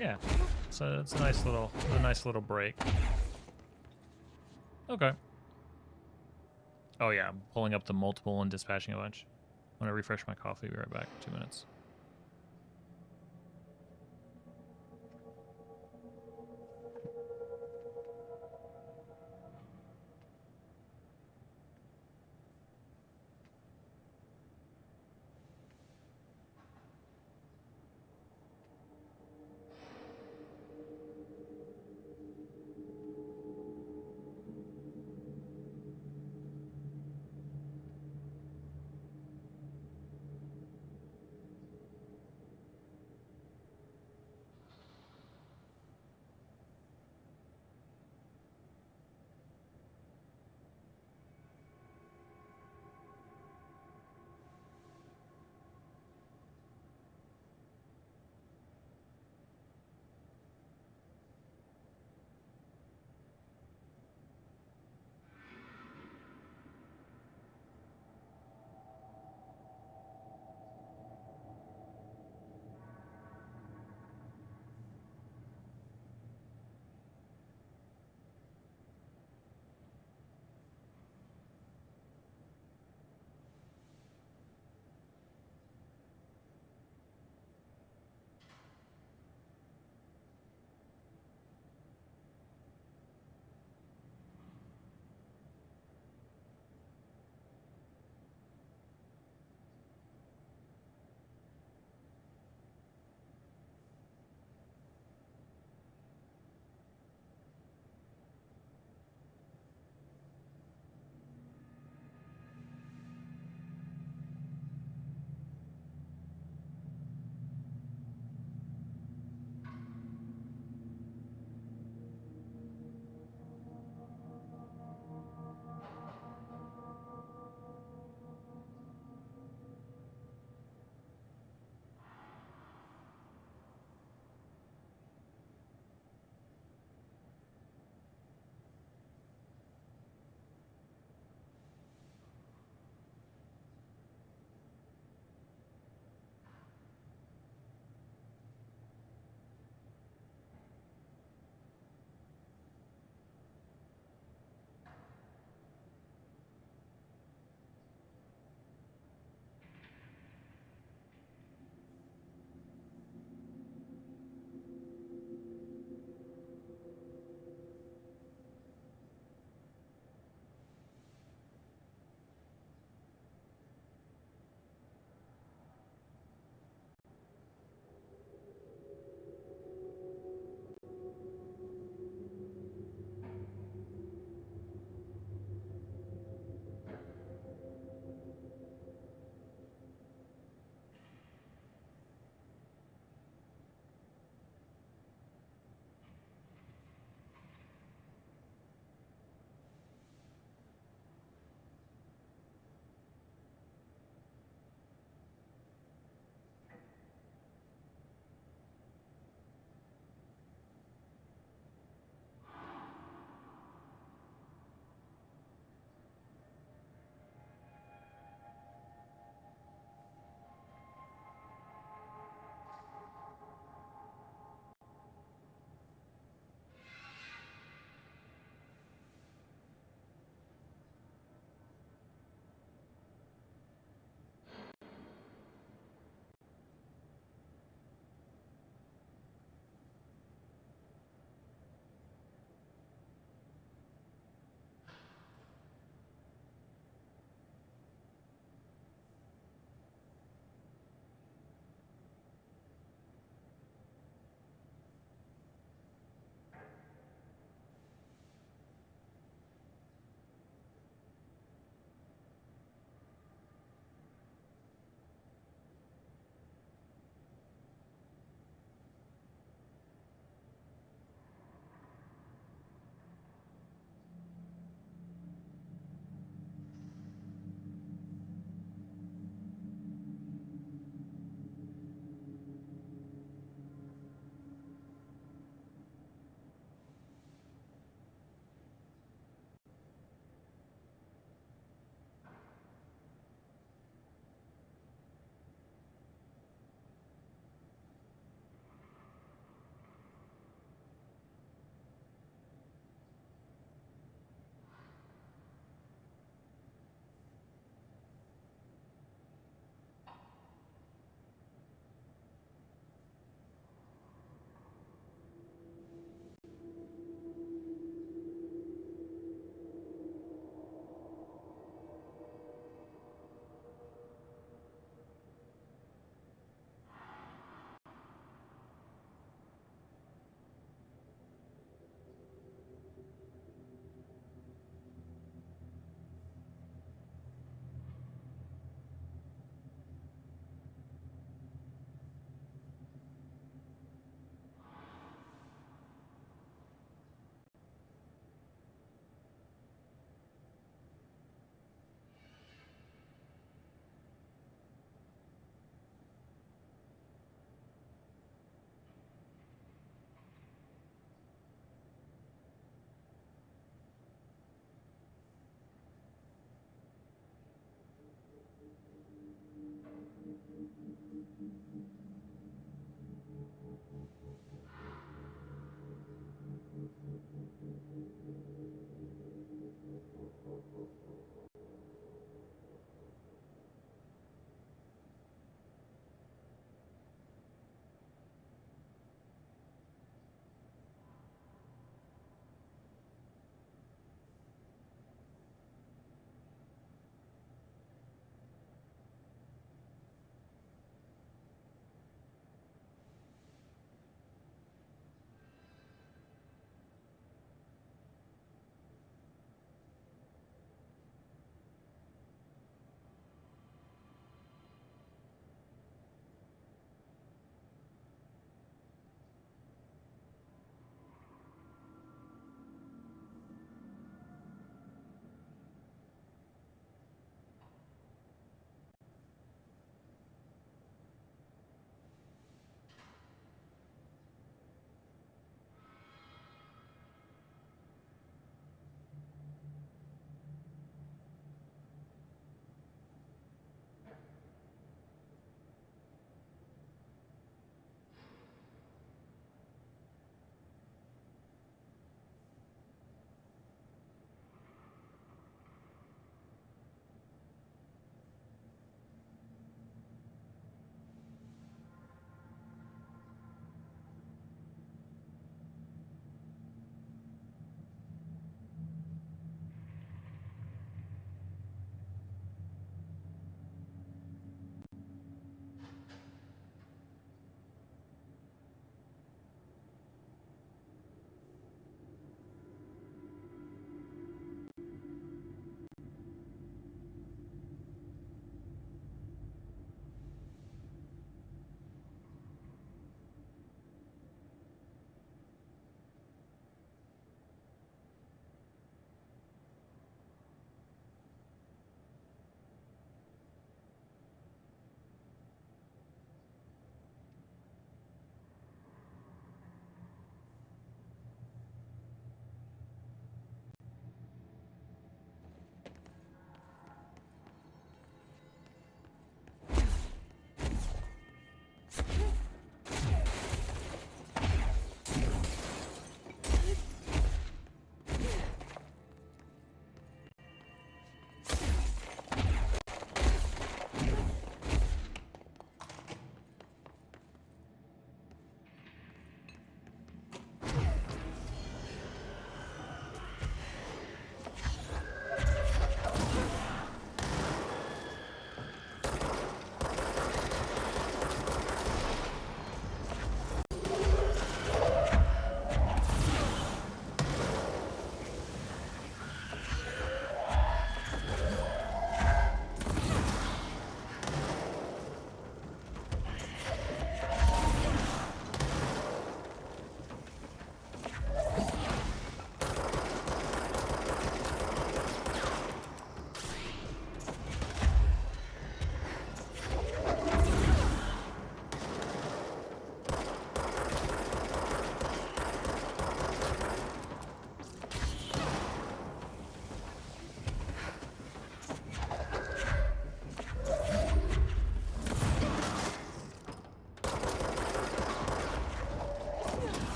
Yeah. So it's a nice little break. Okay. Oh yeah, I'm pulling up the multiple and dispatching a bunch. I'm gonna refresh my coffee. Be right back. 2 minutes.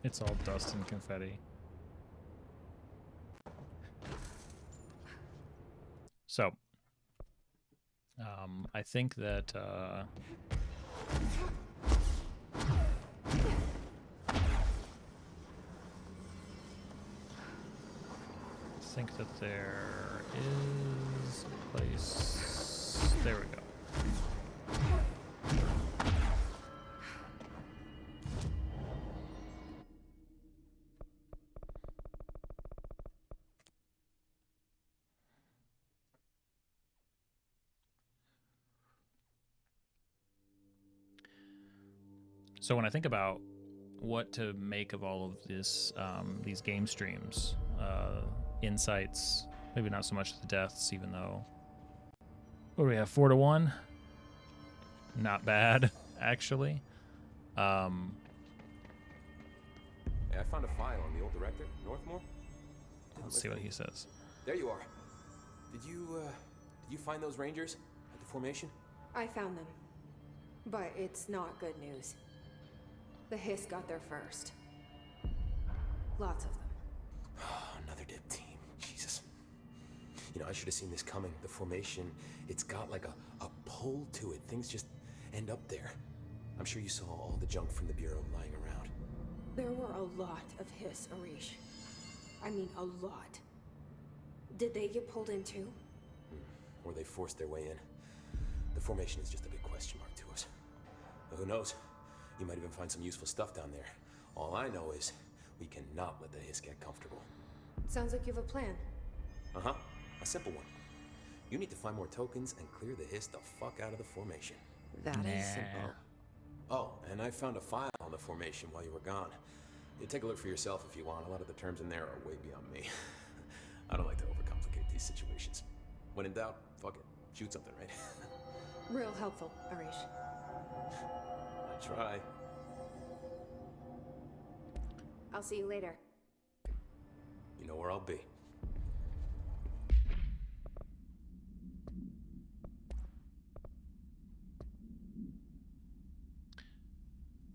It's all dust and confetti. So, I think that think that there is a place. There we go. So when I think about what to make of all of this, these game streams, insights, maybe not so much the deaths, even though, what do we have, 4-1? Not bad, actually. Hey, I found a file on the old director, Northmore. Let's see what he says. There you are. Did you find those Rangers at the formation? I found them. But it's not good news. The Hiss got there first. Lots of them. Oh, another dead team. Jesus. You know, I should have seen this coming. The formation, it's got like a pull to it. Things just end up there. I'm sure you saw all the junk from the Bureau lying around. There were a lot of Hiss, Arish. I mean, a lot. Did they get pulled in too? Or they forced their way in. The formation is just a big question mark to us. But who knows? You might even find some useful stuff down there. All I know is we cannot let the Hiss get comfortable. Sounds like you have a plan. Uh-huh. A simple one. You need to find more tokens and clear the Hiss the fuck out of the formation. That is simple. Oh, and I found a file on the formation while you were gone. You take a look for yourself if you want. A lot of the terms in there are way beyond me. I don't like to overcomplicate these situations. When in doubt, fuck it. Shoot something, right? Real helpful, Arish. I try. I'll see you later. You know where I'll be.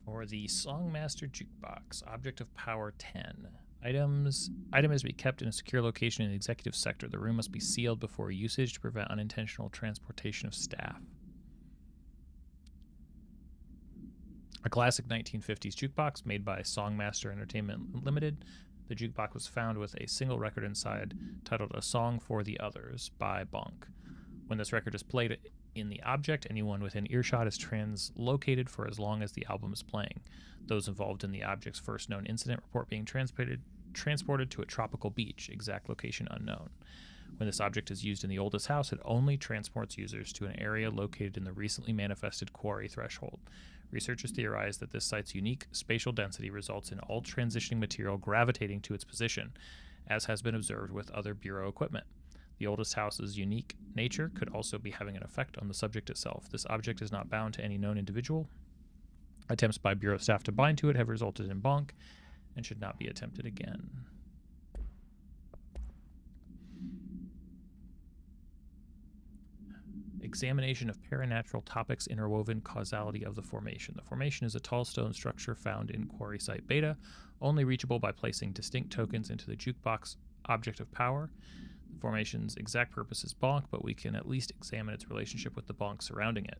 For the Songmaster Jukebox, Object of Power 10. Item is to be kept in a secure location in the executive sector. The room must be sealed before usage to prevent unintentional transportation of staff. A classic 1950s jukebox made by Songmaster Entertainment Limited. The jukebox was found with a single record inside titled A Song for the Others by Bonk. When this record is played in the object, anyone within earshot is translocated for as long as the album is playing. Those involved in the object's first known incident report being transported to a tropical beach, exact location unknown. When this object is used in the oldest house, it only transports users to an area located in the recently manifested quarry threshold. Researchers theorize that this site's unique spatial density results in all transitioning material gravitating to its position, as has been observed with other Bureau equipment. The oldest house's unique nature could also be having an effect on the subject itself. This object is not bound to any known individual. Attempts by Bureau staff to bind to it have resulted in bonk and should not be attempted again. Examination of paranatural topics, interwoven causality of the formation. The formation is a tall stone structure found in Quarry Site Beta, only reachable by placing distinct tokens into the jukebox object of power. The formation's exact purpose is bonk, but we can at least examine its relationship with the bonk surrounding it.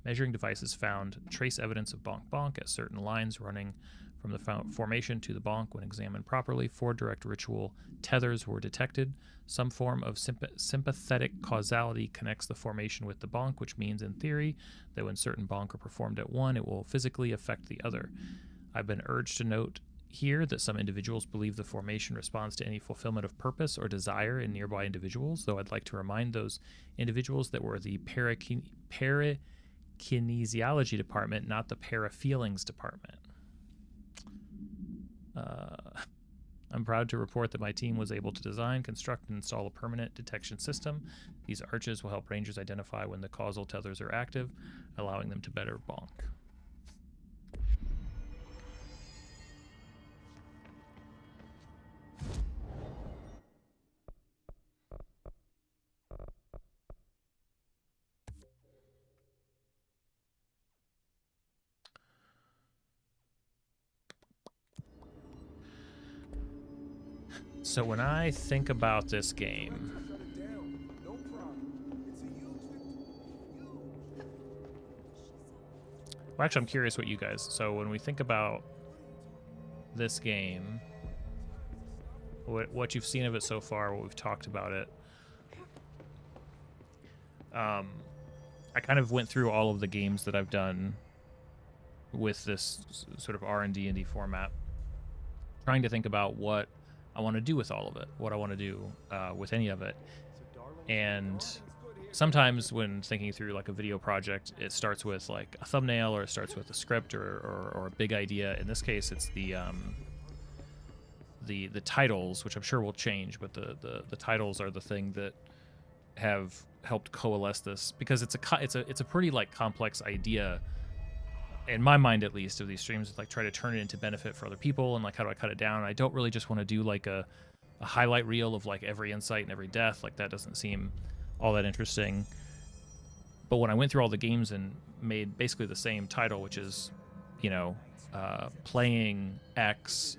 Measuring devices found trace evidence of bonk-bonk as certain lines running from the formation to the bonk when examined properly. 4 direct ritual tethers were detected. Some form of sympathetic causality connects the formation with the bonk, which means, in theory, that when certain bonk are performed at one, it will physically affect the other. I've been urged to note here that some individuals believe the formation responds to any fulfillment of purpose or desire in nearby individuals, though I'd like to remind those individuals that we're the parakinesiology department, not the parafeelings department. I'm proud to report that my team was able to design, construct, and install a permanent detection system. These arches will help rangers identify when the causal tethers are active, allowing them to better bonk. So when I think about this game, well, actually, I'm curious what you guys. So when we think about this game, what you've seen of it so far, what we've talked about it. I kind of went through all of the games that I've done with this sort of R&D&D format, trying to think about what I want to do with all of it, what I want to do with any of it. And sometimes when thinking through like a video project, it starts with like a thumbnail, or it starts with a script, or a big idea. In this case, it's the titles, which I'm sure will change, but the titles are the thing that have helped coalesce this, because it's a pretty like complex idea, in my mind at least, of these streams. Like, try to turn it into benefit for other people, and like, how do I cut it down? I don't really just want to do like a highlight reel of like every insight and every death. Like, that doesn't seem all that interesting. But when I went through all the games and made basically the same title, which is, you know, playing X,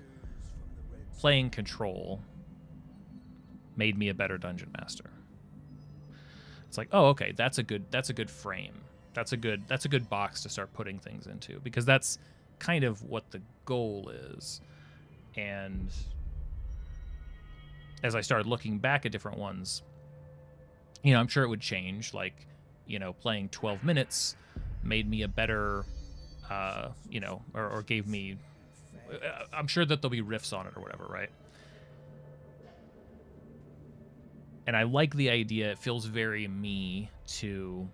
playing Control, made me a better dungeon master. It's like, oh, okay, that's a good frame. That's a good box to start putting things into, because that's kind of what the goal is. And as I started looking back at different ones, you know, I'm sure it would change. Like, you know, playing 12 minutes made me a better, you know, or gave me, I'm sure that there'll be riffs on it or whatever, right? And I like the idea. It feels very me to,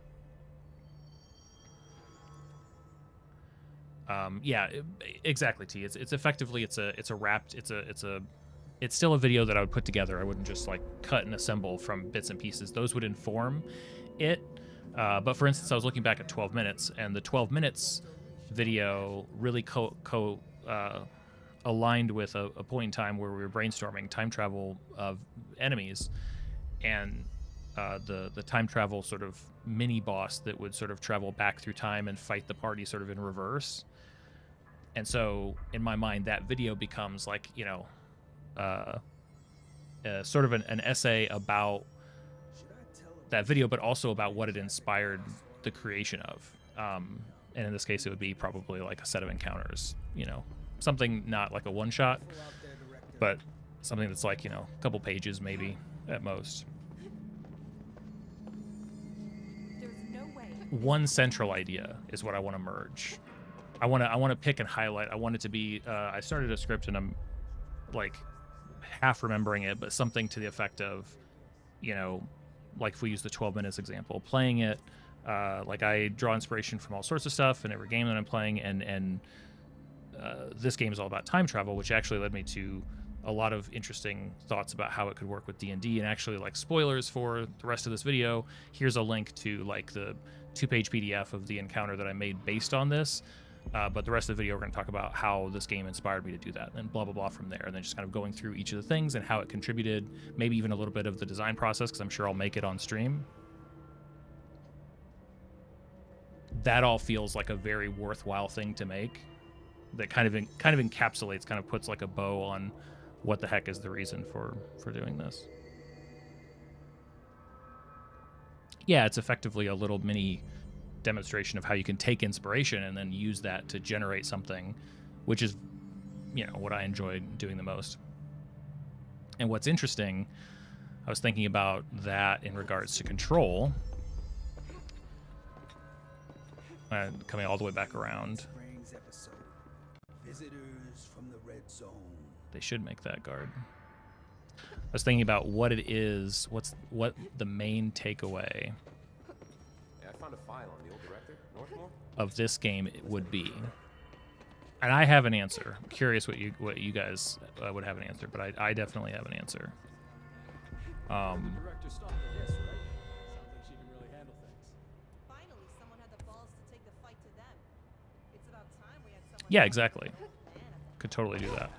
yeah, exactly. T. It's effectively it's a wrapped. It's still a video that I would put together. I wouldn't just like cut and assemble from bits and pieces. Those would inform it. But for instance, I was looking back at 12 minutes, and the 12 minutes video really aligned with a point in time where we were brainstorming time travel of enemies, and the time travel sort of mini boss that would sort of travel back through time and fight the party sort of in reverse. And so in my mind, that video becomes like, you know, sort of an essay about that video, but also about what it inspired the creation of. And in this case, it would be probably like a set of encounters, you know, something not like a one shot, but something that's like, you know, a couple pages maybe at most. One central idea is what I want to merge. I want to pick and highlight. I want it to be, I started a script and I'm like half remembering it, but something to the effect of, you know, like if we use the 12 minutes example, playing it, like I draw inspiration from all sorts of stuff in every game that I'm playing, and this game is all about time travel, which actually led me to a lot of interesting thoughts about how it could work with D&D. And actually, like, spoilers for the rest of this video, here's a link to like the 2-page PDF of the encounter that I made based on this. But the rest of the video, we're going to talk about how this game inspired me to do that, and blah, blah, blah from there. And then just kind of going through each of the things and how it contributed, maybe even a little bit of the design process, because I'm sure I'll make it on stream. That all feels like a very worthwhile thing to make. That kind of encapsulates, kind of puts like a bow on what the heck is the reason for doing this. Yeah, it's effectively a little mini demonstration of how you can take inspiration and then use that to generate something, which is, you know, what I enjoyed doing the most. And what's interesting, I was thinking about that in regards to Control, and coming all the way back around. Visitors from the red zone. They should make that guard. I was thinking about what it is, what the main takeaway I found a file on the old director, Northmore. of this game would be. And I have an answer. I'm curious what you guys would have an answer, but I definitely have an answer. Director stopped at this, right? Sounds like she can really handle things. Finally, someone had the balls to take the fight to them. It's about time we had someone. Yeah, exactly. Could totally do that.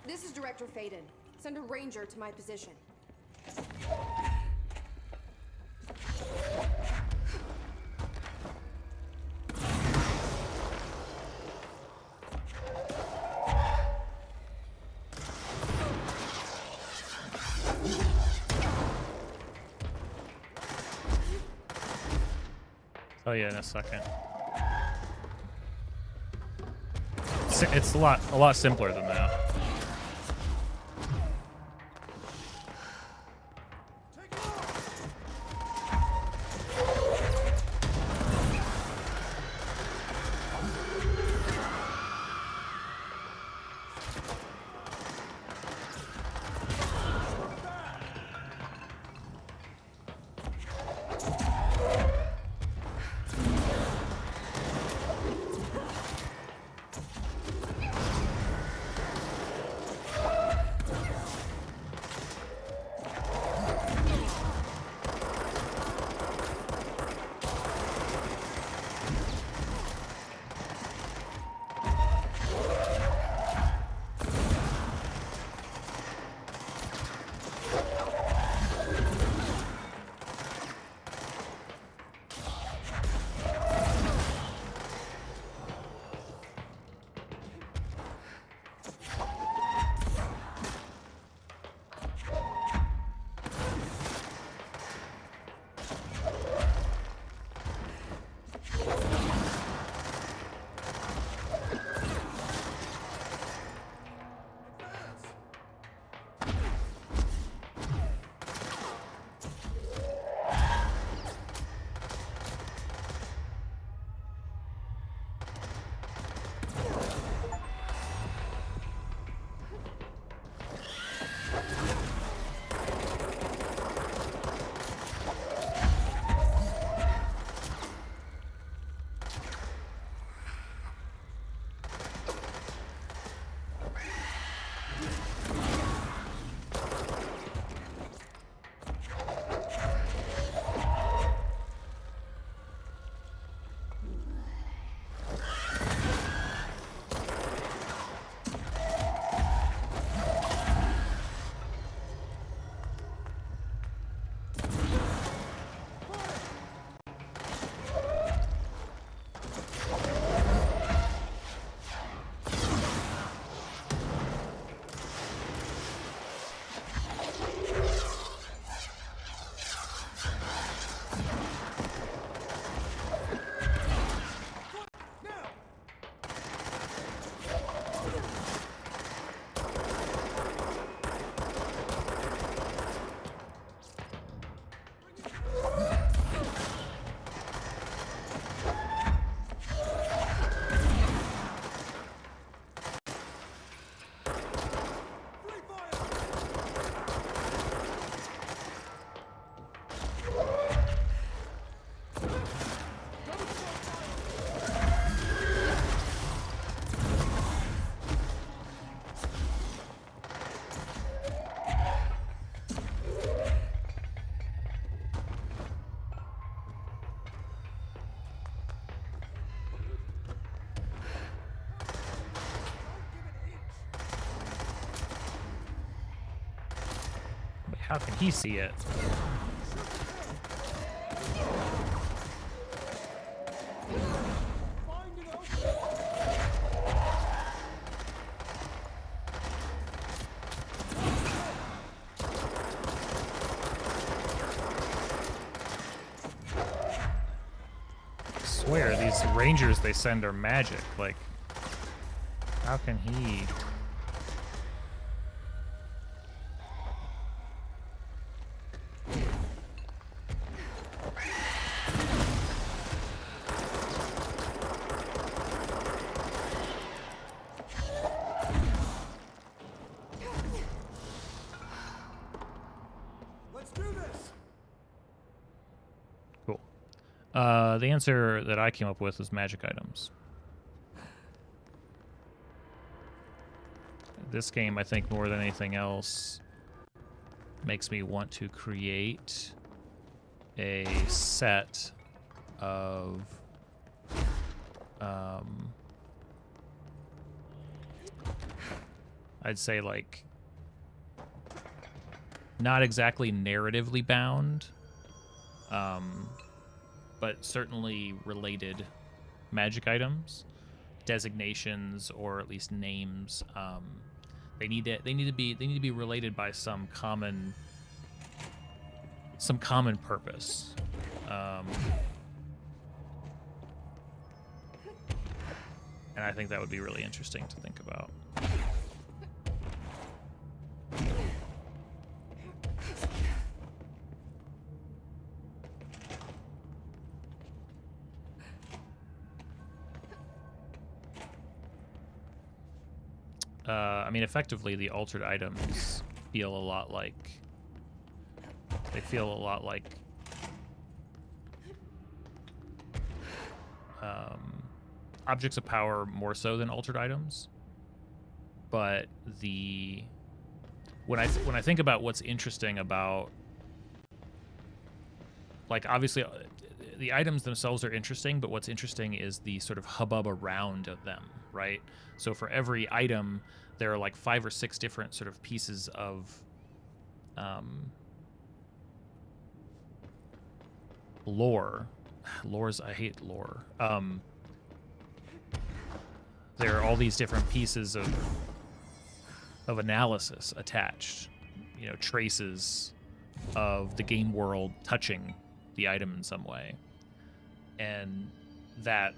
This is Director Faden. Send a ranger to my position. Oh yeah, in a second. It's a lot simpler than that. How can he see it? I swear, these rangers they send are magic. Like, how can he? The answer that I came up with is magic items. This game, I think, more than anything else, makes me want to create a set of I'd say like not exactly narratively bound, but certainly related magic items, designations, or at least names. They need to be related by some common purpose. And I think that would be really interesting to think about. I mean, effectively, the altered items feel a lot like... They feel a lot like... objects of power more so than altered items. But the... When I think about what's interesting about... Like, obviously, the items themselves are interesting, but what's interesting is the sort of hubbub around them, right? So for every item, there are like 5 or 6 different sort of pieces of lore. I hate lore. There are all these different pieces of analysis attached, you know, traces of the game world touching the item in some way. And that,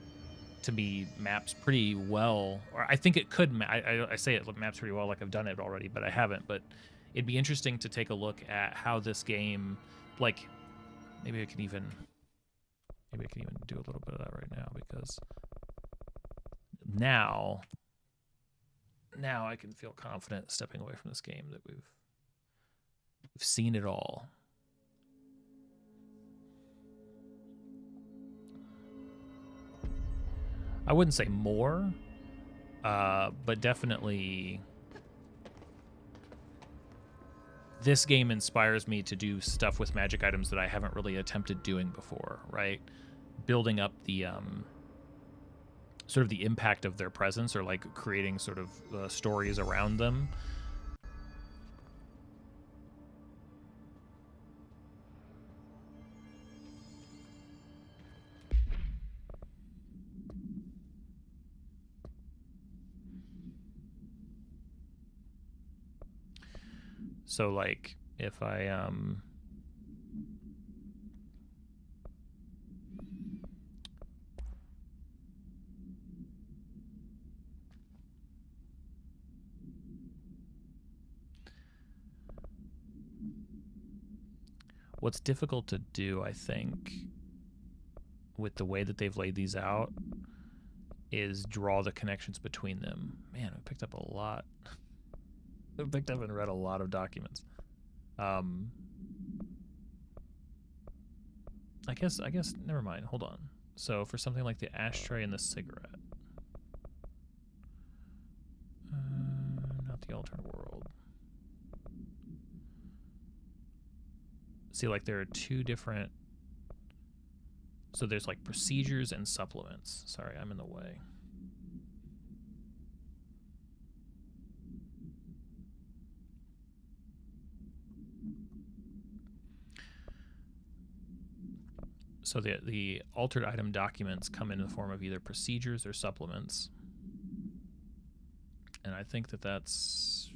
to me, maps pretty well, or I think it could, I say it maps pretty well like I've done it already, but I haven't. But it'd be interesting to take a look at how this game, like, maybe I can even do a little bit of that right now, because now I can feel confident stepping away from this game that we've seen it all. I wouldn't say more, but definitely this game inspires me to do stuff with magic items that I haven't really attempted doing before, right? Building up the sort of the impact of their presence, or like creating sort of stories around them. So like if I what's difficult to do, I think, with the way that they've laid these out, is draw the connections between them. Man, I picked up a lot. I picked up and read a lot of documents. I guess, never mind. Hold on. So for something like the ashtray and the cigarette. Not the alternate world. See, like there are 2 different... So there's like procedures and supplements. Sorry, I'm in the way. So the altered item documents come in the form of either procedures or supplements. And I think that's...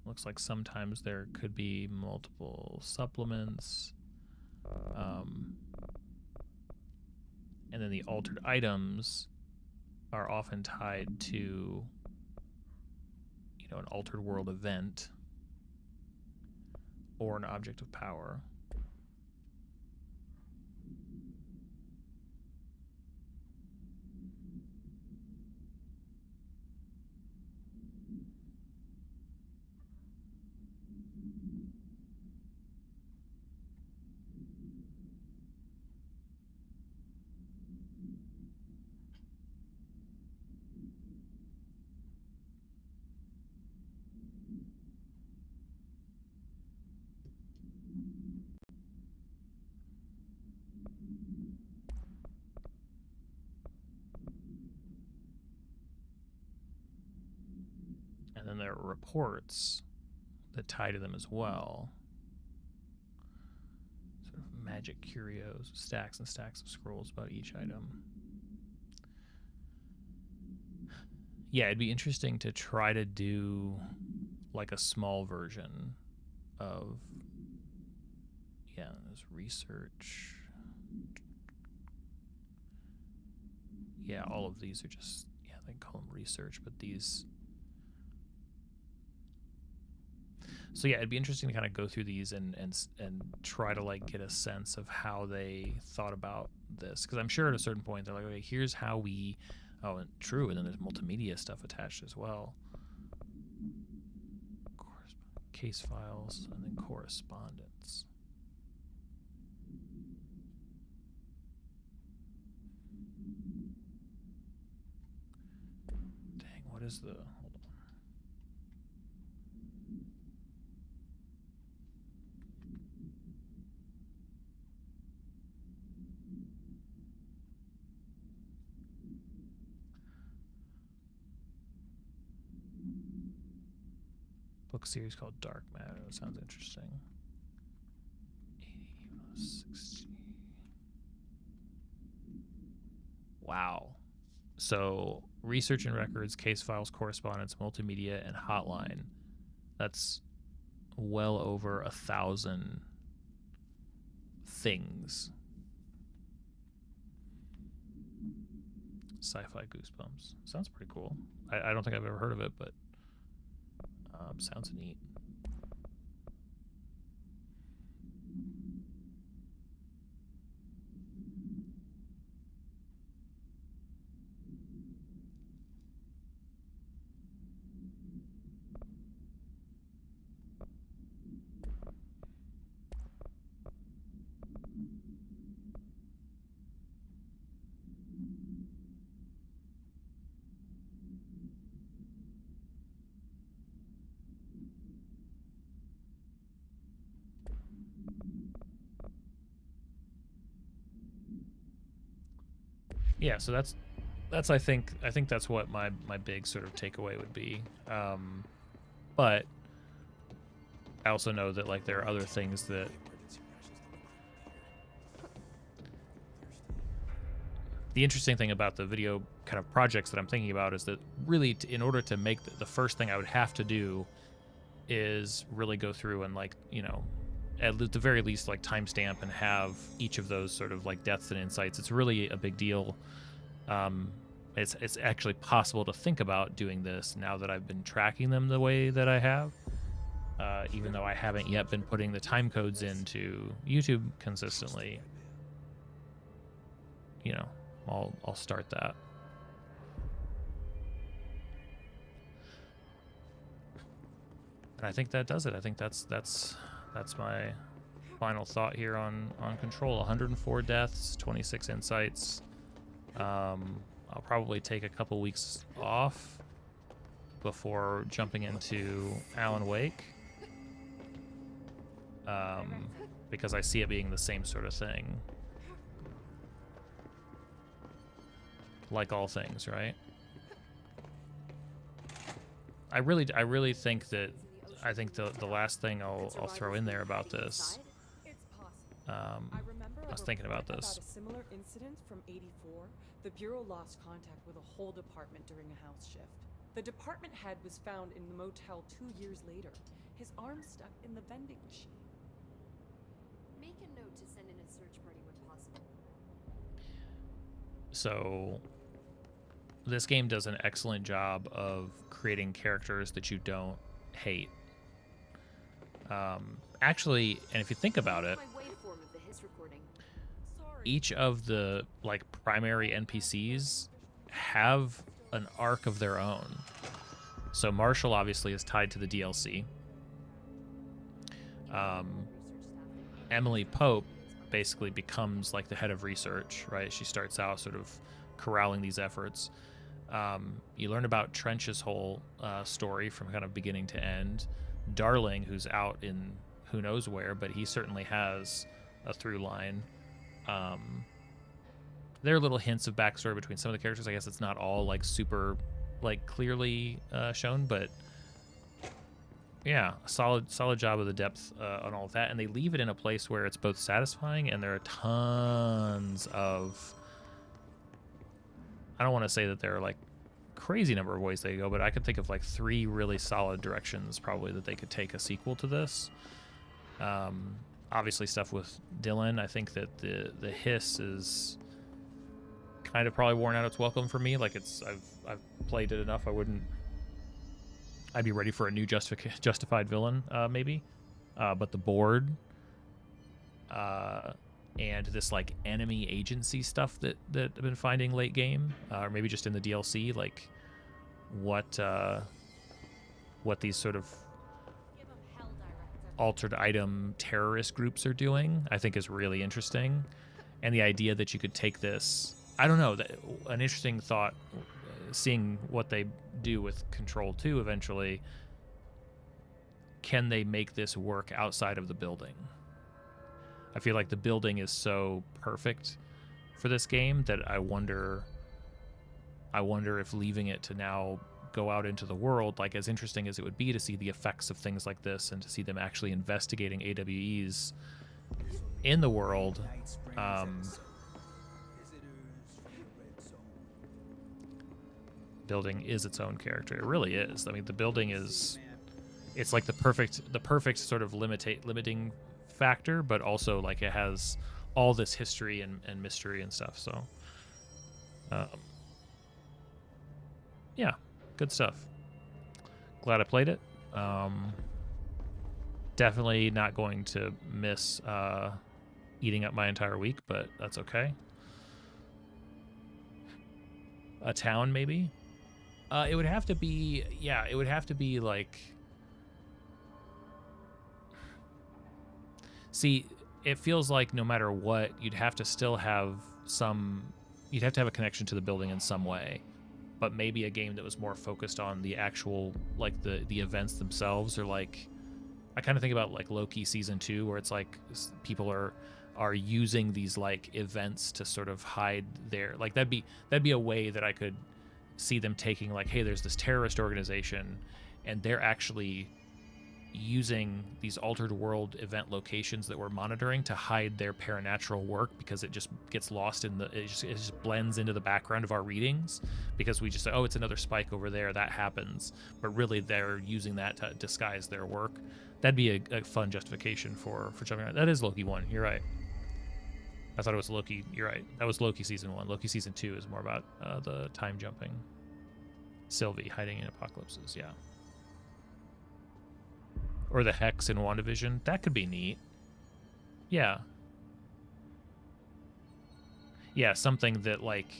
Looks like sometimes there could be multiple supplements. And then the altered items are often tied to, you know, an altered world event or an object of power. And then there are reports, that tie to them as well. Sort of magic curios, stacks and stacks of scrolls about each item. Yeah, it'd be interesting to try to do like a small version of, yeah, there's research. Yeah, all of these are just, yeah, they call them research, but these. So yeah, it'd be interesting to kind of go through these and try to like get a sense of how they thought about this, because I'm sure at a certain point they're like, okay, here's how we. Oh, and true, and then there's multimedia stuff attached as well. Case files and then correspondence. Dang, what is the? Hold on. Book series called Dark Matter. That sounds interesting. 80, 60. Wow. So research and records, case files, correspondence, multimedia, and hotline. That's well over 1,000 things. Sci-fi Goosebumps. Sounds pretty cool. I don't think I've ever heard of it, but sounds neat. Yeah, so that's I think that's what my big sort of takeaway would be. But I also know that like there are other things that the interesting thing about the video kind of projects that I'm thinking about is that really in order to make the first thing I would have to do is really go through and like, you know, at the very least like timestamp and have each of those sort of like deaths and insights. It's really a big deal. It's actually possible to think about doing this now that I've been tracking them the way that I have, even though I haven't yet been putting the time codes into YouTube consistently. You know, I'll start that. And I think that does it. I think that's my final thought here on Control. 104 deaths, 26 insights. I'll probably take a couple weeks off before jumping into Alan Wake, because I see it being the same sort of thing. Like all things, right? I really think that the last thing I'll throw in there about this. I was thinking about this. About a similar incident from '84, the Bureau lost contact with a whole department during a house shift. The department head was found in the motel 2 years later, his arm stuck in the vending machine. Make a note to send in a search party when possible. So this game does an excellent job of creating characters that you don't hate. Actually, and if you think about it, each of the like primary NPCs have an arc of their own. So Marshall obviously is tied to the DLC. Emily Pope basically becomes like the head of research, right? She starts out sort of corralling these efforts. You learn about Trench's whole story from kind of beginning to end. Darling, who's out in who knows where, but he certainly has a through line. There are little hints of backstory between some of the characters. I guess it's not all like super like clearly shown, but yeah, solid job of the depth on all of that, and they leave it in a place where it's both satisfying and there are tons of. I don't want to say that there are like crazy number of ways they go, but I could think of like 3 really solid directions probably that they could take a sequel to this. Obviously stuff with Dylan. I think that the hiss is kind of probably worn out its welcome for me. Like I've played it enough. I'd be ready for a new justified villain, maybe. But the board and this like enemy agency stuff that I've been finding late game, or maybe just in the DLC, like what these sort of altered item terrorist groups are doing, I think is really interesting. And the idea that you could take this, I don't know, an interesting thought, seeing what they do with Control 2 eventually, can they make this work outside of the building? I feel like the building is so perfect for this game that I wonder if leaving it to now go out into the world, like as interesting as it would be to see the effects of things like this and to see them actually investigating AWEs in the world, building is its own character. It really is. I mean, the building is, it's like the perfect sort of limiting factor, but also like it has all this history and mystery and stuff. So yeah, good stuff. Glad I played it. Definitely not going to miss eating up my entire week, but that's okay. A town, maybe. It would have to be, yeah, it would have to be like, see, it feels like no matter what, you'd have to still have you'd have to have a connection to the building in some way, but maybe a game that was more focused on the actual, like the events themselves, or like, I kind of think about like Loki season 2, where it's like people are using these like events to sort of hide their, like that'd be a way that I could see them taking, like, hey, there's this terrorist organization and they're actually using these altered world event locations that we're monitoring to hide their paranatural work, because it just gets lost in it just blends into the background of our readings, because we just say, oh, it's another spike over there, that happens, but really they're using that to disguise their work. That'd be a fun justification for jumping around. That is Loki 1, you're right. I thought it was Loki. You're right. That was Loki season 1. Loki season 2 is more about the time jumping. Sylvie hiding in apocalypses. Yeah. Or the Hex in WandaVision. That could be neat. Yeah. Yeah, something that, like,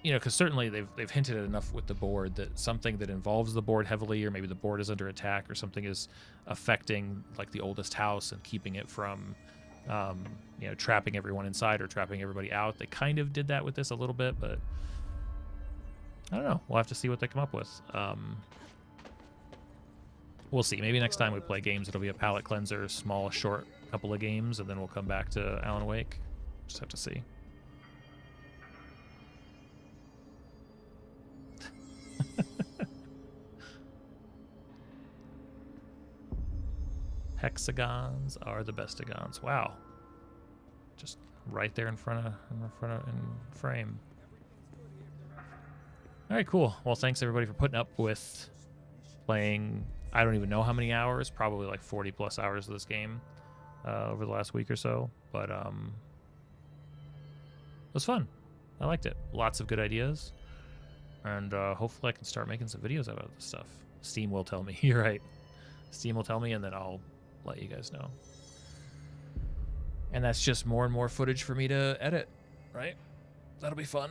you know, because certainly they've hinted at enough with the board that something that involves the board heavily, or maybe the board is under attack, or something is affecting like the oldest house and keeping it from you know, trapping everyone inside or trapping everybody out. They kind of did that with this a little bit, but I don't know. We'll have to see what they come up with. We'll see. Maybe next time we play games, it'll be a palate cleanser, small, short couple of games, and then we'll come back to Alan Wake. Just have to see. Hexagons are the bestigons. Wow. Just right there in frame. All right, cool. Well, thanks everybody for putting up with playing, I don't even know how many hours, probably like 40 plus hours of this game over the last week or so, but it was fun. I liked it. Lots of good ideas, and hopefully I can start making some videos about this stuff. Steam will tell me. You're right. Steam will tell me, and then I'll let you guys know. And that's just more and more footage for me to edit, right? That'll be fun.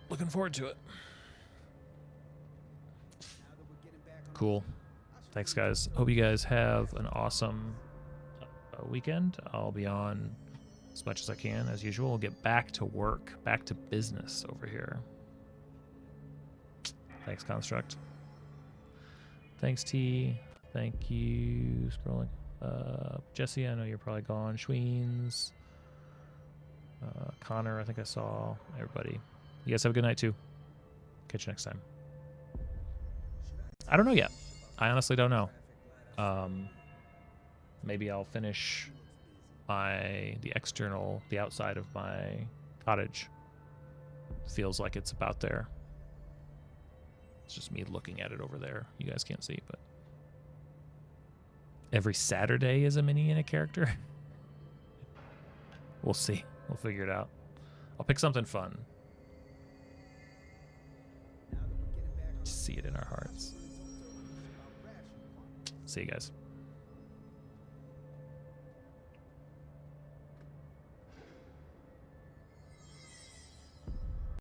Looking forward to it. Cool. Thanks, guys. Hope you guys have an awesome weekend. I'll be on as much as I can, as usual. We'll get back to work, back to business over here. Thanks, Construct. Thanks, T. Thank you. Scrolling. Jesse, I know you're probably gone. Schweens. Connor, I think I saw. Everybody. You guys have a good night, too. Catch you next time. I don't know yet. I honestly don't know. Maybe I'll finish the outside of my cottage. Feels like it's about there. It's just me looking at it over there. You guys can't see, but every Saturday is a mini and a character. We'll see. We'll figure it out. I'll pick something fun. See it in our hearts. See you guys.